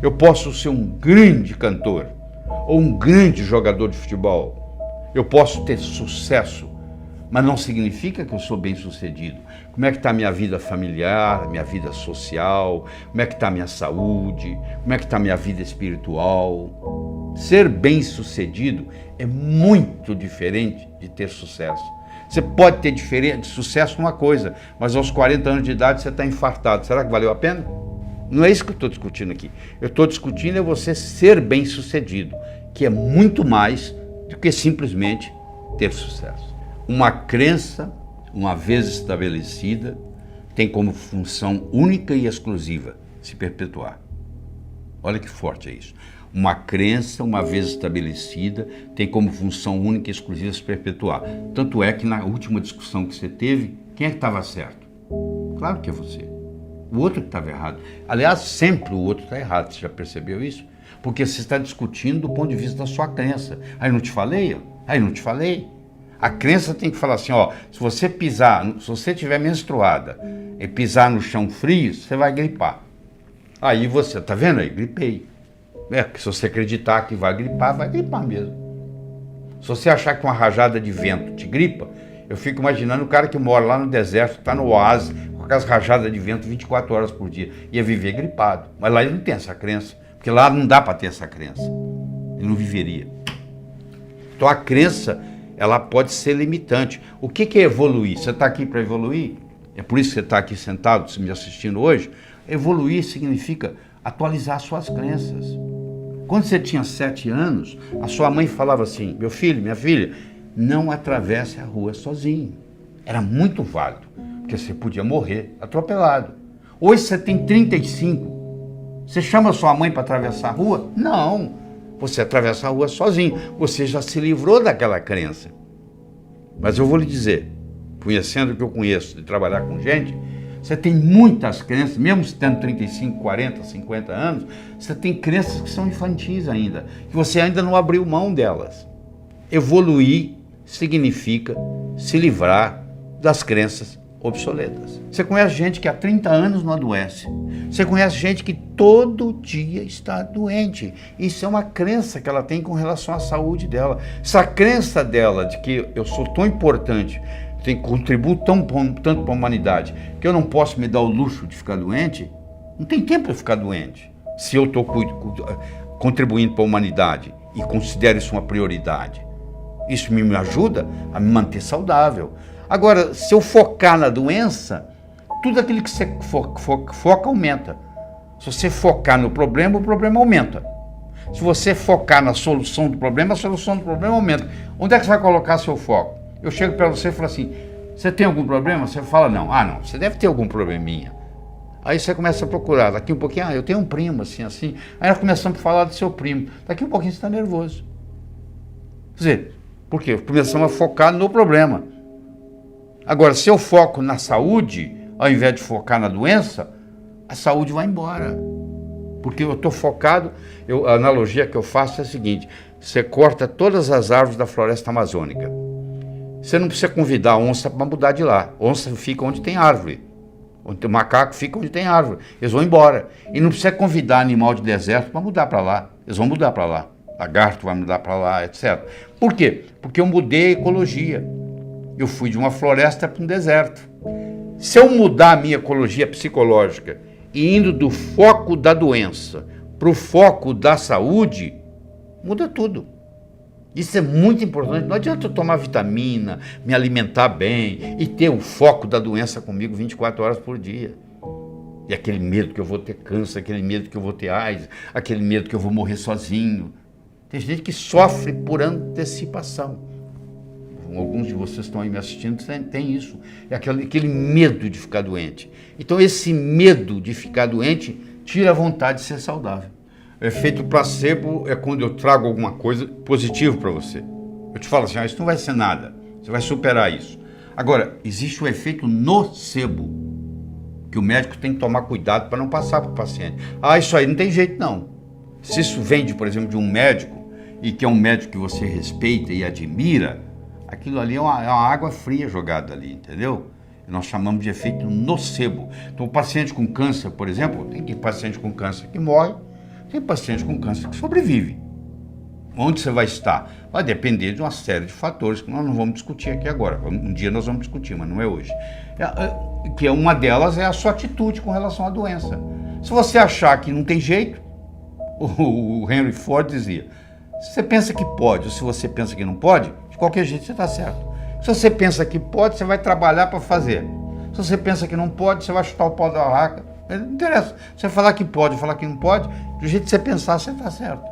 Eu posso ser um grande cantor ou um grande jogador de futebol. Eu posso ter sucesso, mas não significa que eu sou bem sucedido. Como é que está a minha vida familiar, minha vida social, como é que está a minha saúde, como é que está a minha vida espiritual. Ser bem sucedido é muito diferente de ter sucesso. Você pode ter sucesso numa coisa, mas aos 40 anos de idade você está infartado. Será que valeu a pena? Não é isso que eu estou discutindo aqui. Eu estou discutindo é você ser bem sucedido, que é muito mais do que simplesmente ter sucesso. Uma crença, uma vez estabelecida, tem como função única e exclusiva se perpetuar. Olha que forte é isso. Uma crença, uma vez estabelecida, tem como função única e exclusiva se perpetuar. Tanto é que na última discussão que você teve, quem é que estava certo? Claro que é você. O outro que estava errado. Aliás, sempre o outro está errado, você já percebeu isso? Porque você está discutindo do ponto de vista da sua crença. Aí não te falei? A crença tem que falar assim, ó, se você estiver menstruada e pisar no chão frio, você vai gripar. Aí você, tá vendo aí? Gripei. Se você acreditar que vai gripar mesmo. Se você achar que uma rajada de vento te gripa, eu fico imaginando o cara que mora lá no deserto, está no oásis, com aquelas rajadas de vento 24 horas por dia, ia viver gripado. Mas lá ele não tem essa crença, porque lá não dá para ter essa crença. Ele não viveria. Então a crença, ela pode ser limitante. O que é evoluir? Você está aqui para evoluir? É por isso que você está aqui sentado, me assistindo hoje. Evoluir significa atualizar suas crenças. Quando você tinha 7 anos, a sua mãe falava assim, meu filho, minha filha, não atravesse a rua sozinho. Era muito válido, porque você podia morrer atropelado. Hoje você tem 35. Você chama sua mãe para atravessar a rua? Não. Você atravessa a rua sozinho. Você já se livrou daquela crença. Mas eu vou lhe dizer, conhecendo o que eu conheço de trabalhar com gente, você tem muitas crenças, mesmo tendo 35, 40, 50 anos, você tem crenças que são infantis ainda, que você ainda não abriu mão delas. Evoluir significa se livrar das crenças obsoletas. Você conhece gente que há 30 anos não adoece. Você conhece gente que todo dia está doente. Isso é uma crença que ela tem com relação à saúde dela. Essa crença dela de que eu sou tão importante, contribuo tanto para a humanidade, que eu não posso me dar o luxo de ficar doente, não tem tempo para ficar doente. Se eu estou contribuindo para a humanidade e considero isso uma prioridade, isso me ajuda a me manter saudável. Agora, se eu focar na doença, tudo aquilo que você foca aumenta. Se você focar no problema, o problema aumenta. Se você focar na solução do problema, a solução do problema aumenta. Onde é que você vai colocar seu foco? Eu chego para você e falo assim, você tem algum problema? Você fala não. Ah, não, você deve ter algum probleminha. Aí você começa a procurar. Daqui um pouquinho, eu tenho um primo assim. Aí nós começamos a falar do seu primo. Daqui um pouquinho você está nervoso. Quer dizer, por quê? Começamos a focar no problema. Agora, se eu foco na saúde, ao invés de focar na doença, a saúde vai embora. Porque eu estou focado, a analogia que eu faço é a seguinte, você corta todas as árvores da floresta amazônica. Você não precisa convidar a onça para mudar de lá. A onça fica onde tem árvore. O macaco fica onde tem árvore. Eles vão embora. E não precisa convidar animal de deserto para mudar para lá. Eles vão mudar para lá. Lagarto vai mudar para lá, etc. Por quê? Porque eu mudei a ecologia. Eu fui de uma floresta para um deserto. Se eu mudar a minha ecologia psicológica e indo do foco da doença para o foco da saúde, muda tudo. Isso é muito importante. Não adianta eu tomar vitamina, me alimentar bem e ter o foco da doença comigo 24 horas por dia. E aquele medo que eu vou ter câncer, aquele medo que eu vou ter AIDS, aquele medo que eu vou morrer sozinho. Tem gente que sofre por antecipação. Alguns de vocês estão aí me assistindo, tem isso. É aquele medo de ficar doente. Então esse medo de ficar doente tira a vontade de ser saudável. O efeito placebo é quando eu trago alguma coisa positiva para você. Eu te falo assim, isso não vai ser nada, você vai superar isso. Agora, existe o efeito nocebo, que o médico tem que tomar cuidado para não passar para o paciente. Ah, isso aí não tem jeito não. Se isso vem, por exemplo, de um médico, e que é um médico que você respeita e admira, aquilo ali é uma água fria jogada ali, entendeu? Nós chamamos de efeito nocebo. Então, o paciente com câncer, por exemplo, tem paciente com câncer que morre, tem paciente com câncer que sobrevive. Onde você vai estar? Vai depender de uma série de fatores que nós não vamos discutir aqui agora. Um dia nós vamos discutir, mas não é hoje. Que uma delas é a sua atitude com relação à doença. Se você achar que não tem jeito, o Henry Ford dizia, se você pensa que pode ou se você pensa que não pode, de qualquer jeito você está certo. Se você pensa que pode, você vai trabalhar para fazer. Se você pensa que não pode, você vai chutar o pau da barraca. Não interessa. Você falar que pode, falar que não pode, do jeito que você pensar, você está certo.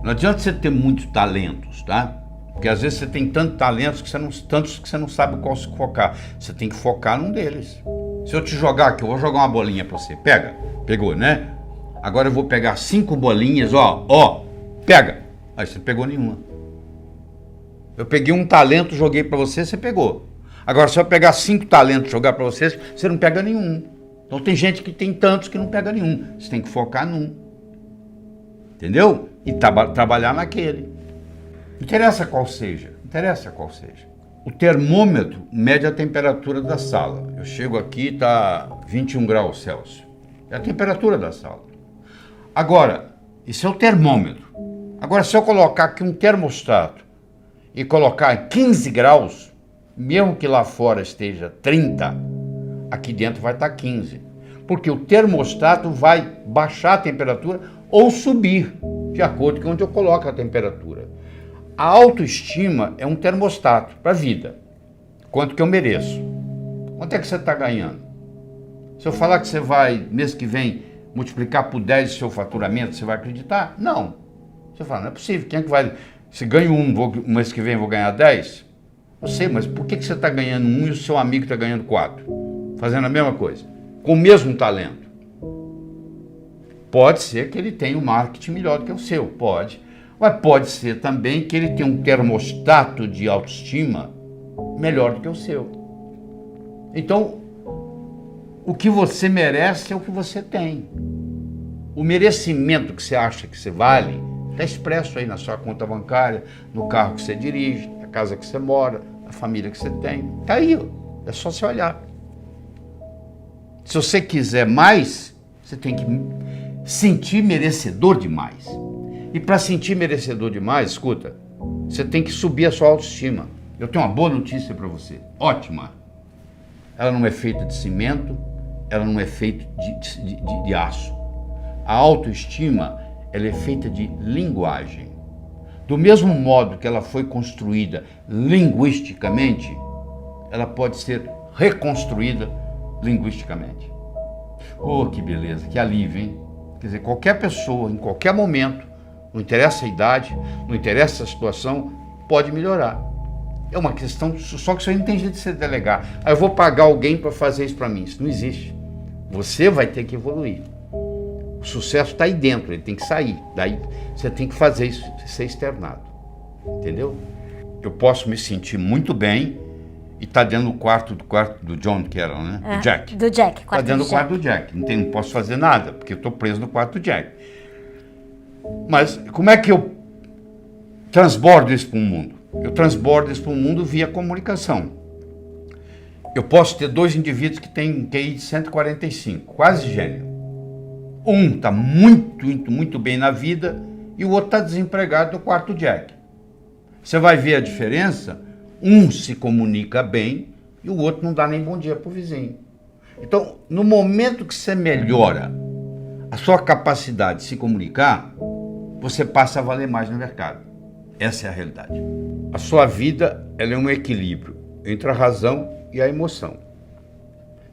Não adianta você ter muitos talentos, tá? Porque às vezes você tem tantos talentos que você não sabe qual se focar. Você tem que focar num deles. Se eu te jogar aqui, eu vou jogar uma bolinha para você. Pega. Pegou, né? Agora eu vou pegar 5 bolinhas, pega. Aí você não pegou nenhuma. Eu peguei um talento, joguei para você, você pegou. Agora, se eu pegar 5 talentos e jogar para você, você não pega nenhum. Então tem gente que tem tantos que não pega nenhum. Você tem que focar num. Entendeu? E trabalhar naquele. Não interessa qual seja. O termômetro mede a temperatura da sala. Eu chego aqui, está 21 graus Celsius. É a temperatura da sala. Agora, isso é o termômetro. Agora, se eu colocar aqui um termostato e colocar 15 graus, mesmo que lá fora esteja 30, aqui dentro vai estar 15. Porque o termostato vai baixar a temperatura ou subir, de acordo com onde eu coloco a temperatura. A autoestima é um termostato para a vida. Quanto que eu mereço? Quanto é que você está ganhando? Se eu falar que você vai, mês que vem, multiplicar por 10 o seu faturamento, você vai acreditar? Não. Você fala, não é possível. Quem é que vai... Se ganho um mês que vem vou ganhar 10? Eu sei, mas por que você está ganhando 1 e o seu amigo está ganhando 4? Fazendo a mesma coisa, com o mesmo talento. Pode ser que ele tenha um marketing melhor do que o seu, pode. Mas pode ser também que ele tenha um termostato de autoestima melhor do que o seu. Então, o que você merece é o que você tem. O merecimento que você acha que você vale está expresso aí na sua conta bancária, no carro que você dirige, na casa que você mora, na família que você tem. Está aí, é só você olhar. Se você quiser mais, você tem que sentir merecedor demais. E para sentir merecedor demais, escuta, você tem que subir a sua autoestima. Eu tenho uma boa notícia para você, ótima. Ela não é feita de cimento, ela não é feita de aço. A autoestima, ela é feita de linguagem. Do mesmo modo que ela foi construída linguisticamente, ela pode ser reconstruída linguisticamente. Oh, que beleza, que alívio, hein? Quer dizer, qualquer pessoa, em qualquer momento, não interessa a idade, não interessa a situação, pode melhorar. É uma questão, só que isso aí não tem jeito de você delegar. Aí eu vou pagar alguém para fazer isso para mim. Isso não existe. Você vai ter que evoluir. O sucesso está aí dentro, ele tem que sair. Daí você tem que fazer isso ser externado. Entendeu? Eu posso me sentir muito bem e tá dentro do quarto do John, que era, né? Do Jack. Do Jack. Tá dentro do quarto do Jack. Não posso fazer nada, porque eu tô preso no quarto do Jack. Mas como é que eu transbordo isso para o mundo? Eu transbordo isso para o mundo via comunicação. Eu posso ter 2 indivíduos que têm um QI de 145, quase gênio. Um está muito bem na vida e o outro está desempregado no quarto Jack. Você vai ver a diferença, um se comunica bem e o outro não dá nem bom dia para o vizinho. Então, no momento que você melhora a sua capacidade de se comunicar, você passa a valer mais no mercado. Essa é a realidade. A sua vida, ela é um equilíbrio entre a razão e a emoção.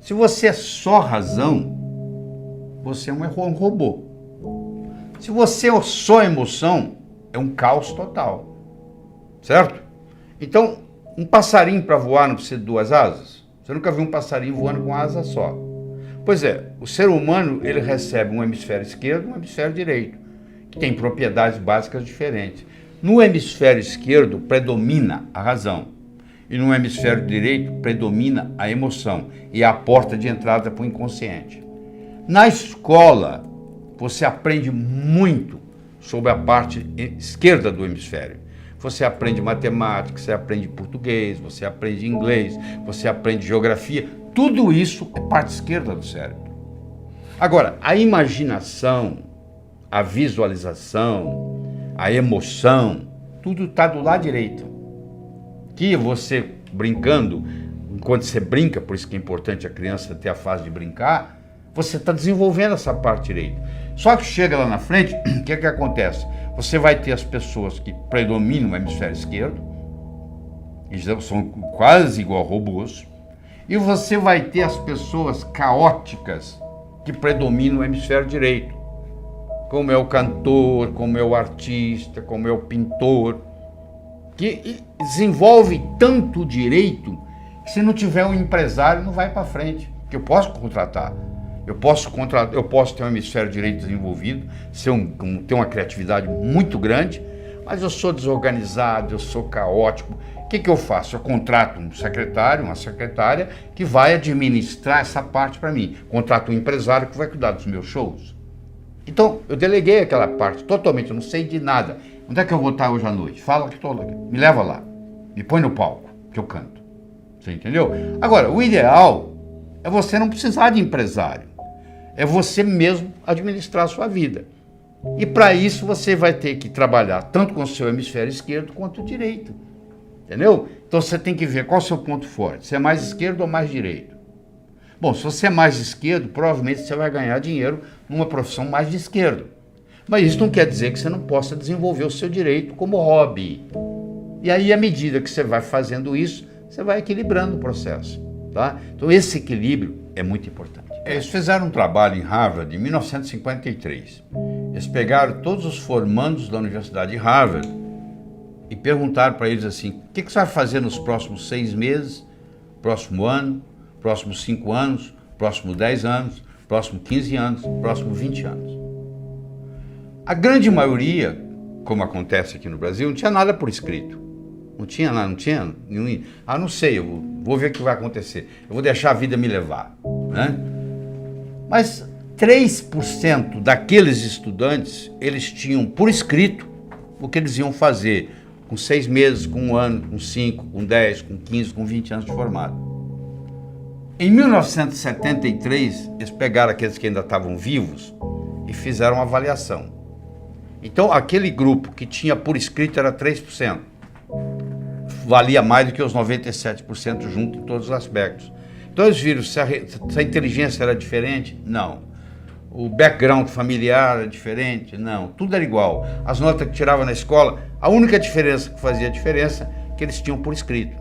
Se você é só razão, você é um robô. Se você é só emoção, é um caos total. Certo? Então, um passarinho para voar não precisa de 2 asas? Você nunca viu um passarinho voando com uma asa só? Pois é, o ser humano, ele recebe um hemisfério esquerdo e um hemisfério direito, que tem propriedades básicas diferentes. No hemisfério esquerdo predomina a razão e no hemisfério direito predomina a emoção e é a porta de entrada para o inconsciente. Na escola, você aprende muito sobre a parte esquerda do hemisfério. Você aprende matemática, você aprende português, você aprende inglês, você aprende geografia. Tudo isso é parte esquerda do cérebro. Agora, a imaginação, a visualização, a emoção, tudo está do lado direito. Que você brincando, enquanto você brinca, por isso que é importante a criança ter a fase de brincar, você está desenvolvendo essa parte direita. Só que chega lá na frente, o que acontece? Você vai ter as pessoas que predominam o hemisfério esquerdo, eles são quase igual robôs, e você vai ter as pessoas caóticas que predominam o hemisfério direito, como é o cantor, como é o artista, como é o pintor, que desenvolve tanto direito que se não tiver um empresário não vai para frente, que eu posso contratar. Eu posso ter um hemisfério direito desenvolvido, ter uma criatividade muito grande, mas eu sou desorganizado, eu sou caótico. O que eu faço? Eu contrato um secretário, uma secretária, que vai administrar essa parte para mim. Contrato um empresário que vai cuidar dos meus shows. Então, eu deleguei aquela parte totalmente, eu não sei de nada. Onde é que eu vou estar hoje à noite? Fala que estou lá. Me leva lá. Me põe no palco, que eu canto. Você entendeu? Agora, o ideal é você não precisar de empresário. É você mesmo administrar a sua vida. E para isso você vai ter que trabalhar tanto com o seu hemisfério esquerdo quanto o direito. Entendeu? Então você tem que ver qual é o seu ponto forte. Se é mais esquerdo ou mais direito. Bom, se você é mais esquerdo, provavelmente você vai ganhar dinheiro numa profissão mais de esquerda. Mas isso não quer dizer que você não possa desenvolver o seu direito como hobby. E aí, à medida que você vai fazendo isso, você vai equilibrando o processo. Tá? Então esse equilíbrio é muito importante. Eles fizeram um trabalho em Harvard em 1953. Eles pegaram todos os formandos da Universidade de Harvard e perguntaram para eles assim, o que você vai fazer nos próximos 6 meses, próximo ano, próximos 5 anos, próximos 10 anos, próximos 15 anos, próximos 20 anos. A grande maioria, como acontece aqui no Brasil, não tinha nada por escrito. Não tinha nada, não tinha nenhum... Ah, não sei, eu vou ver o que vai acontecer. Eu vou deixar a vida me levar, né? Mas 3% daqueles estudantes, eles tinham por escrito o que eles iam fazer com 6 meses, com 1 ano, com 5, com 10, com 15, com 20 anos de formado. Em 1973, eles pegaram aqueles que ainda estavam vivos e fizeram uma avaliação. Então, aquele grupo que tinha por escrito era 3%. Valia mais do que os 97% junto em todos os aspectos. Então, eles viram se a inteligência era diferente? Não. O background familiar era diferente? Não. Tudo era igual. As notas que tirava na escola, a única diferença que fazia diferença é que eles tinham por escrito.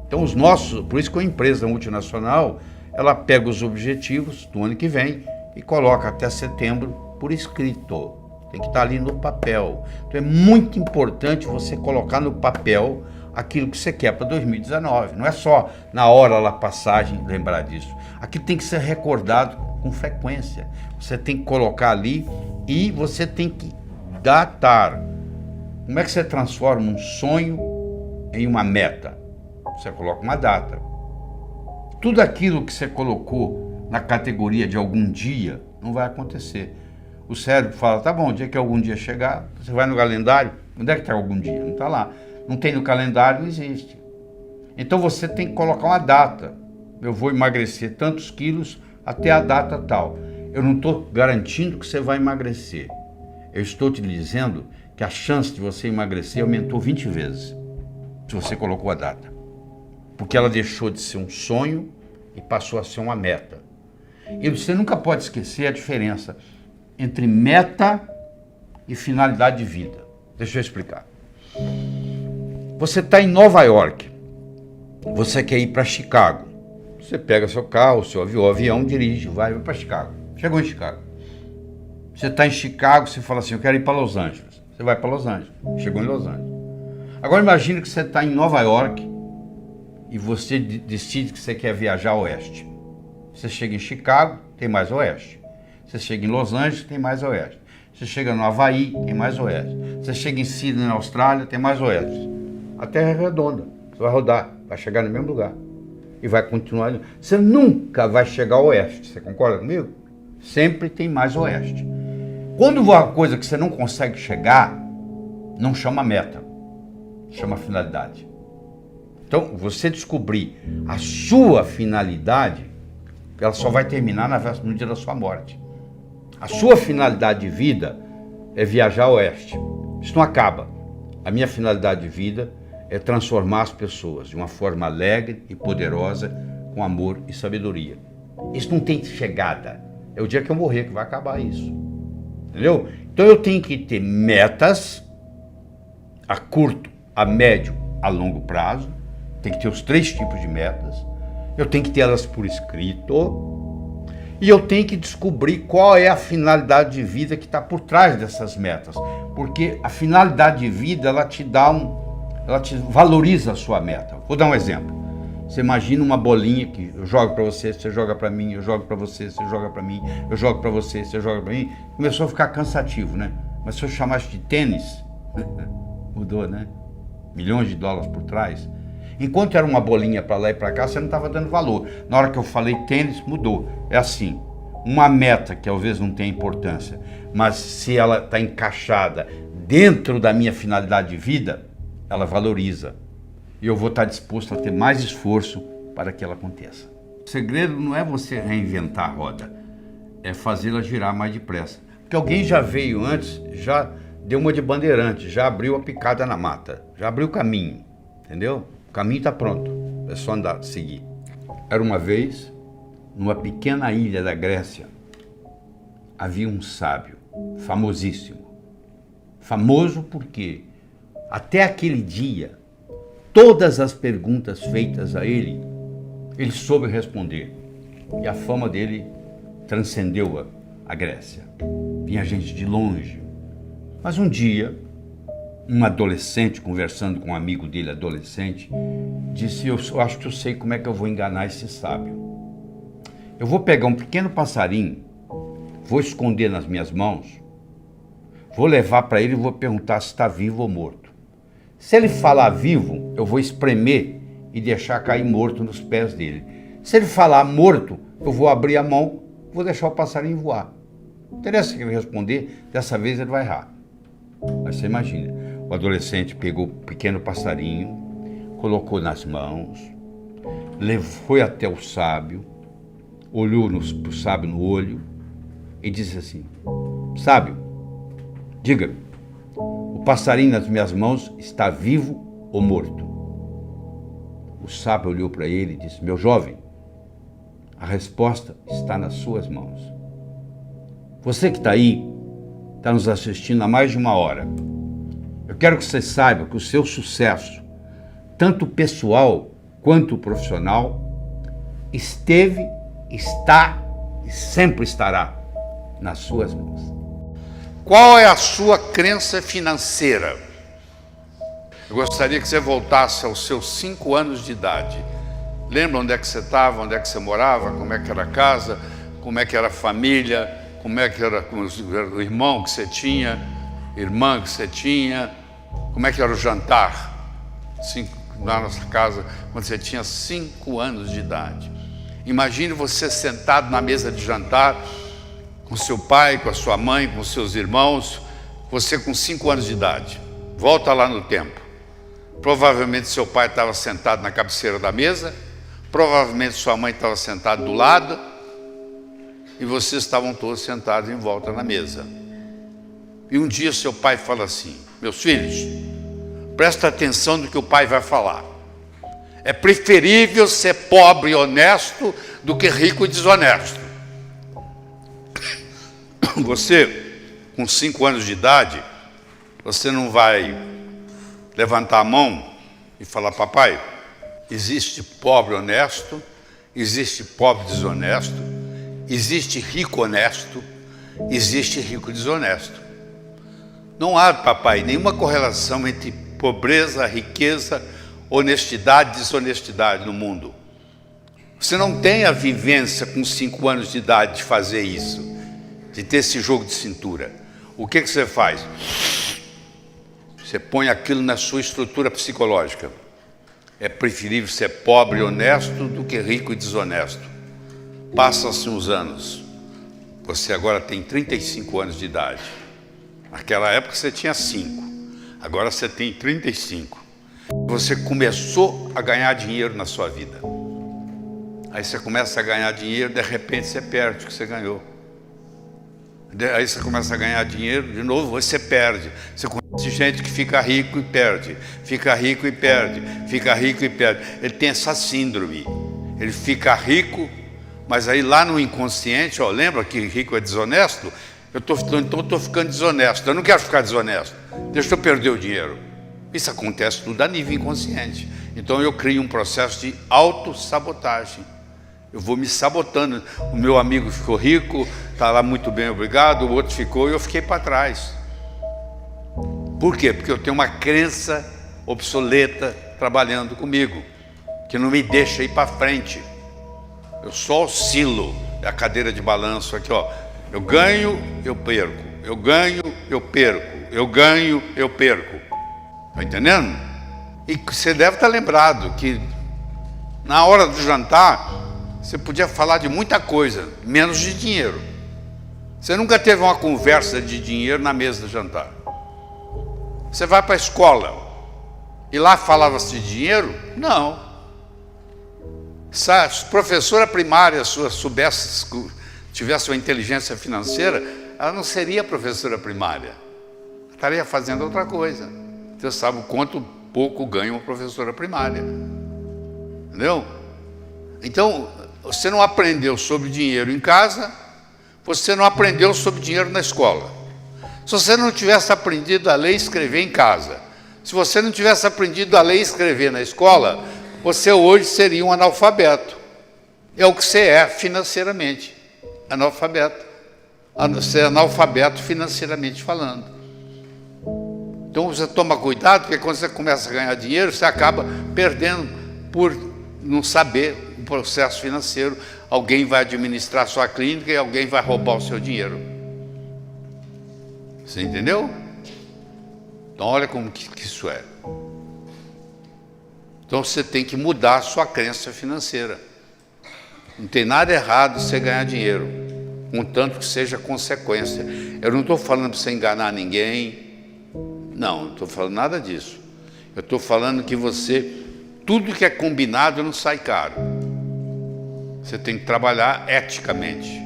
Então, os nossos, por isso que uma empresa multinacional, ela pega os objetivos do ano que vem e coloca até setembro por escrito. Tem que estar ali no papel. Então, é muito importante você colocar no papel aquilo que você quer para 2019. Não é só na hora da passagem lembrar disso. Aquilo tem que ser recordado com frequência. Você tem que colocar ali e você tem que datar. Como é que você transforma um sonho em uma meta? Você coloca uma data. Tudo aquilo que você colocou na categoria de algum dia não vai acontecer. O cérebro fala, tá bom, o dia que algum dia chegar, você vai no calendário, onde é que está algum dia? Não está lá. Não tem no calendário, não existe. Então você tem que colocar uma data. Eu vou emagrecer tantos quilos até a data tal. Eu não estou garantindo que você vai emagrecer. Eu estou te dizendo que a chance de você emagrecer aumentou 20 vezes, se você colocou a data. Porque ela deixou de ser um sonho e passou a ser uma meta. E você nunca pode esquecer a diferença entre meta e finalidade de vida. Deixa eu explicar. Você está em Nova York, você quer ir para Chicago. Você pega seu carro, seu avião, dirige, vai para Chicago. Chegou em Chicago. Você está em Chicago, você fala assim, eu quero ir para Los Angeles. Você vai para Los Angeles. Chegou em Los Angeles. Agora imagine que você está em Nova York e você decide que você quer viajar a oeste. Você chega em Chicago, tem mais oeste. Você chega em Los Angeles, tem mais oeste. Você chega no Havaí, tem mais oeste. Você chega em Sydney, na Austrália, tem mais oeste. A Terra é redonda. Você vai rodar, vai chegar no mesmo lugar. E vai continuar. Você nunca vai chegar ao oeste. Você concorda comigo? Sempre tem mais oeste. Quando uma coisa que você não consegue chegar, não chama meta. Chama finalidade. Então, você descobrir a sua finalidade, ela só vai terminar no dia da sua morte. A sua finalidade de vida é viajar ao oeste. Isso não acaba. A minha finalidade de vida é transformar as pessoas de uma forma alegre e poderosa, com amor e sabedoria. Isso não tem chegada. É o dia que eu morrer que vai acabar isso. Entendeu? Então eu tenho que ter metas a curto, a médio, a longo prazo. Tem que ter os 3 tipos de metas. Eu tenho que ter elas por escrito. E eu tenho que descobrir qual é a finalidade de vida que está por trás dessas metas. Porque a finalidade de vida, ela te valoriza a sua meta. Vou dar um exemplo. Você imagina uma bolinha que eu jogo para você, você joga para mim, eu jogo para você, você joga para mim, eu jogo para você, você joga para mim. Começou a ficar cansativo, né? Mas se eu chamasse de tênis, mudou, né? Milhões de dólares por trás. Enquanto era uma bolinha para lá e para cá, você não estava dando valor. Na hora que eu falei tênis, mudou. É assim, uma meta que talvez não tenha importância, mas se ela está encaixada dentro da minha finalidade de vida, ela valoriza. E eu vou estar disposto a ter mais esforço para que ela aconteça. O segredo não é você reinventar a roda, é fazê-la girar mais depressa. Porque alguém já veio antes, já deu uma de bandeirante, já abriu a picada na mata, já abriu o caminho, entendeu? O caminho está pronto, é só andar, seguir. Era uma vez, numa pequena ilha da Grécia, havia um sábio, famosíssimo. Famoso porque até aquele dia, todas as perguntas feitas a ele, ele soube responder. E a fama dele transcendeu a Grécia. Vinha gente de longe. Mas um dia, um adolescente, conversando com um amigo dele, adolescente, disse, eu acho que eu sei como é que eu vou enganar esse sábio. Eu vou pegar um pequeno passarinho, vou esconder nas minhas mãos, vou levar para ele e vou perguntar se está vivo ou morto. Se ele falar vivo, eu vou espremer e deixar cair morto nos pés dele. Se ele falar morto, eu vou abrir a mão, vou deixar o passarinho voar. Não interessa o que ele responder, dessa vez ele vai errar. Mas você imagina, o adolescente pegou o pequeno passarinho, colocou nas mãos, foi até o sábio, olhou para o sábio no olho e disse assim, sábio, diga-me, o passarinho nas minhas mãos está vivo ou morto? O sábio olhou para ele e disse, meu jovem, a resposta está nas suas mãos. Você que está aí, está nos assistindo há mais de 1 hora. Eu quero que você saiba que o seu sucesso, tanto pessoal quanto profissional, esteve, está e sempre estará nas suas mãos. Qual é a sua crença financeira? Eu gostaria que você voltasse aos seus 5 anos de idade. Lembra onde é que você estava, onde é que você morava, como é que era a casa, como é que era a família, como é que era o irmão que você tinha, irmã que você tinha, como é que era o jantar na nossa casa, quando você tinha 5 anos de idade. Imagine você sentado na mesa de jantar, com seu pai, com a sua mãe, com seus irmãos, você com 5 anos de idade. Volta lá no tempo. Provavelmente seu pai estava sentado na cabeceira da mesa, provavelmente sua mãe estava sentada do lado, e vocês estavam todos sentados em volta na mesa. E um dia seu pai fala assim, meus filhos, presta atenção no que o pai vai falar. É preferível ser pobre e honesto do que rico e desonesto. Você, com 5 anos de idade, você não vai levantar a mão e falar, papai, existe pobre honesto, existe pobre desonesto, existe rico honesto, existe rico desonesto. Não há, papai, nenhuma correlação entre pobreza, riqueza, honestidade e desonestidade no mundo. Você não tem a vivência com 5 anos de idade de fazer isso, de ter esse jogo de cintura. O que você faz? Você põe aquilo na sua estrutura psicológica. É preferível ser pobre e honesto do que rico e desonesto. Passam-se uns anos. Você agora tem 35 anos de idade. Naquela época você tinha 5. Agora você tem 35. Você começou a ganhar dinheiro na sua vida. Aí você começa a ganhar dinheiro, de repente você perde o que você ganhou. Aí você começa a ganhar dinheiro, de novo você perde. Você conhece gente que fica rico e perde, fica rico e perde, fica rico e perde. Ele tem essa síndrome. Ele fica rico, mas aí lá no inconsciente, ó, lembra que rico é desonesto? Então eu estou ficando desonesto. Eu não quero ficar desonesto. Deixa eu perder o dinheiro. Isso acontece tudo a nível inconsciente. Então eu crio um processo de autossabotagem. Eu vou me sabotando. O meu amigo ficou rico, está lá muito bem, obrigado. O outro ficou e eu fiquei para trás. Por quê? Porque eu tenho uma crença obsoleta trabalhando comigo, que não me deixa ir para frente. Eu só oscilo. É a cadeira de balanço aqui, ó. Eu ganho, eu perco. Eu ganho, eu perco. Eu ganho, eu perco. Está entendendo? E você deve estar lembrado que na hora do jantar você podia falar de muita coisa, menos de dinheiro. Você nunca teve uma conversa de dinheiro na mesa do jantar. Você vai para a escola e lá falava-se de dinheiro? Não. Se a professora primária sua soubesse, tivesse uma inteligência financeira, ela não seria professora primária. Estaria fazendo outra coisa. Você sabe o quanto pouco ganha uma professora primária. Entendeu? Então, você não aprendeu sobre dinheiro em casa, você não aprendeu sobre dinheiro na escola. Se você não tivesse aprendido a ler e escrever em casa, se você não tivesse aprendido a ler e escrever na escola, você hoje seria um analfabeto. É o que você é financeiramente, analfabeto. Você é analfabeto financeiramente falando. Então você toma cuidado, porque quando você começa a ganhar dinheiro, você acaba perdendo por não saber o processo financeiro. Alguém vai administrar a sua clínica e alguém vai roubar o seu dinheiro. Você entendeu? Então olha como que isso é. Então você tem que mudar a sua crença financeira. Não tem nada errado você ganhar dinheiro, contanto que seja consequência. Eu não estou falando para você enganar ninguém. Não estou falando nada disso. Eu estou falando que tudo que é combinado não sai caro. Você tem que trabalhar eticamente.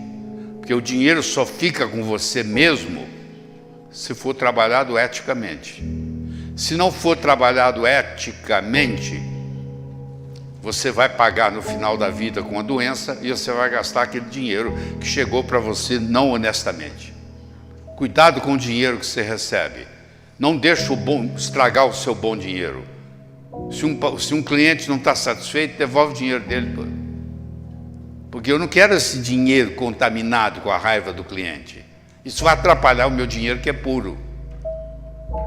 Porque o dinheiro só fica com você mesmo se for trabalhado eticamente. Se não for trabalhado eticamente, você vai pagar no final da vida com a doença e você vai gastar aquele dinheiro que chegou para você não honestamente. Cuidado com o dinheiro que você recebe. Não deixe estragar o seu bom dinheiro. Se um cliente não está satisfeito, devolve o dinheiro dele. Porque eu não quero esse dinheiro contaminado com a raiva do cliente. Isso vai atrapalhar o meu dinheiro, que é puro.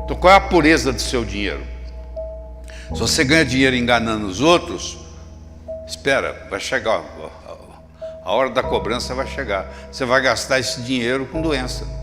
Então qual é a pureza do seu dinheiro? Se você ganha dinheiro enganando os outros, espera, vai chegar. A hora da cobrança vai chegar. Você vai gastar esse dinheiro com doença.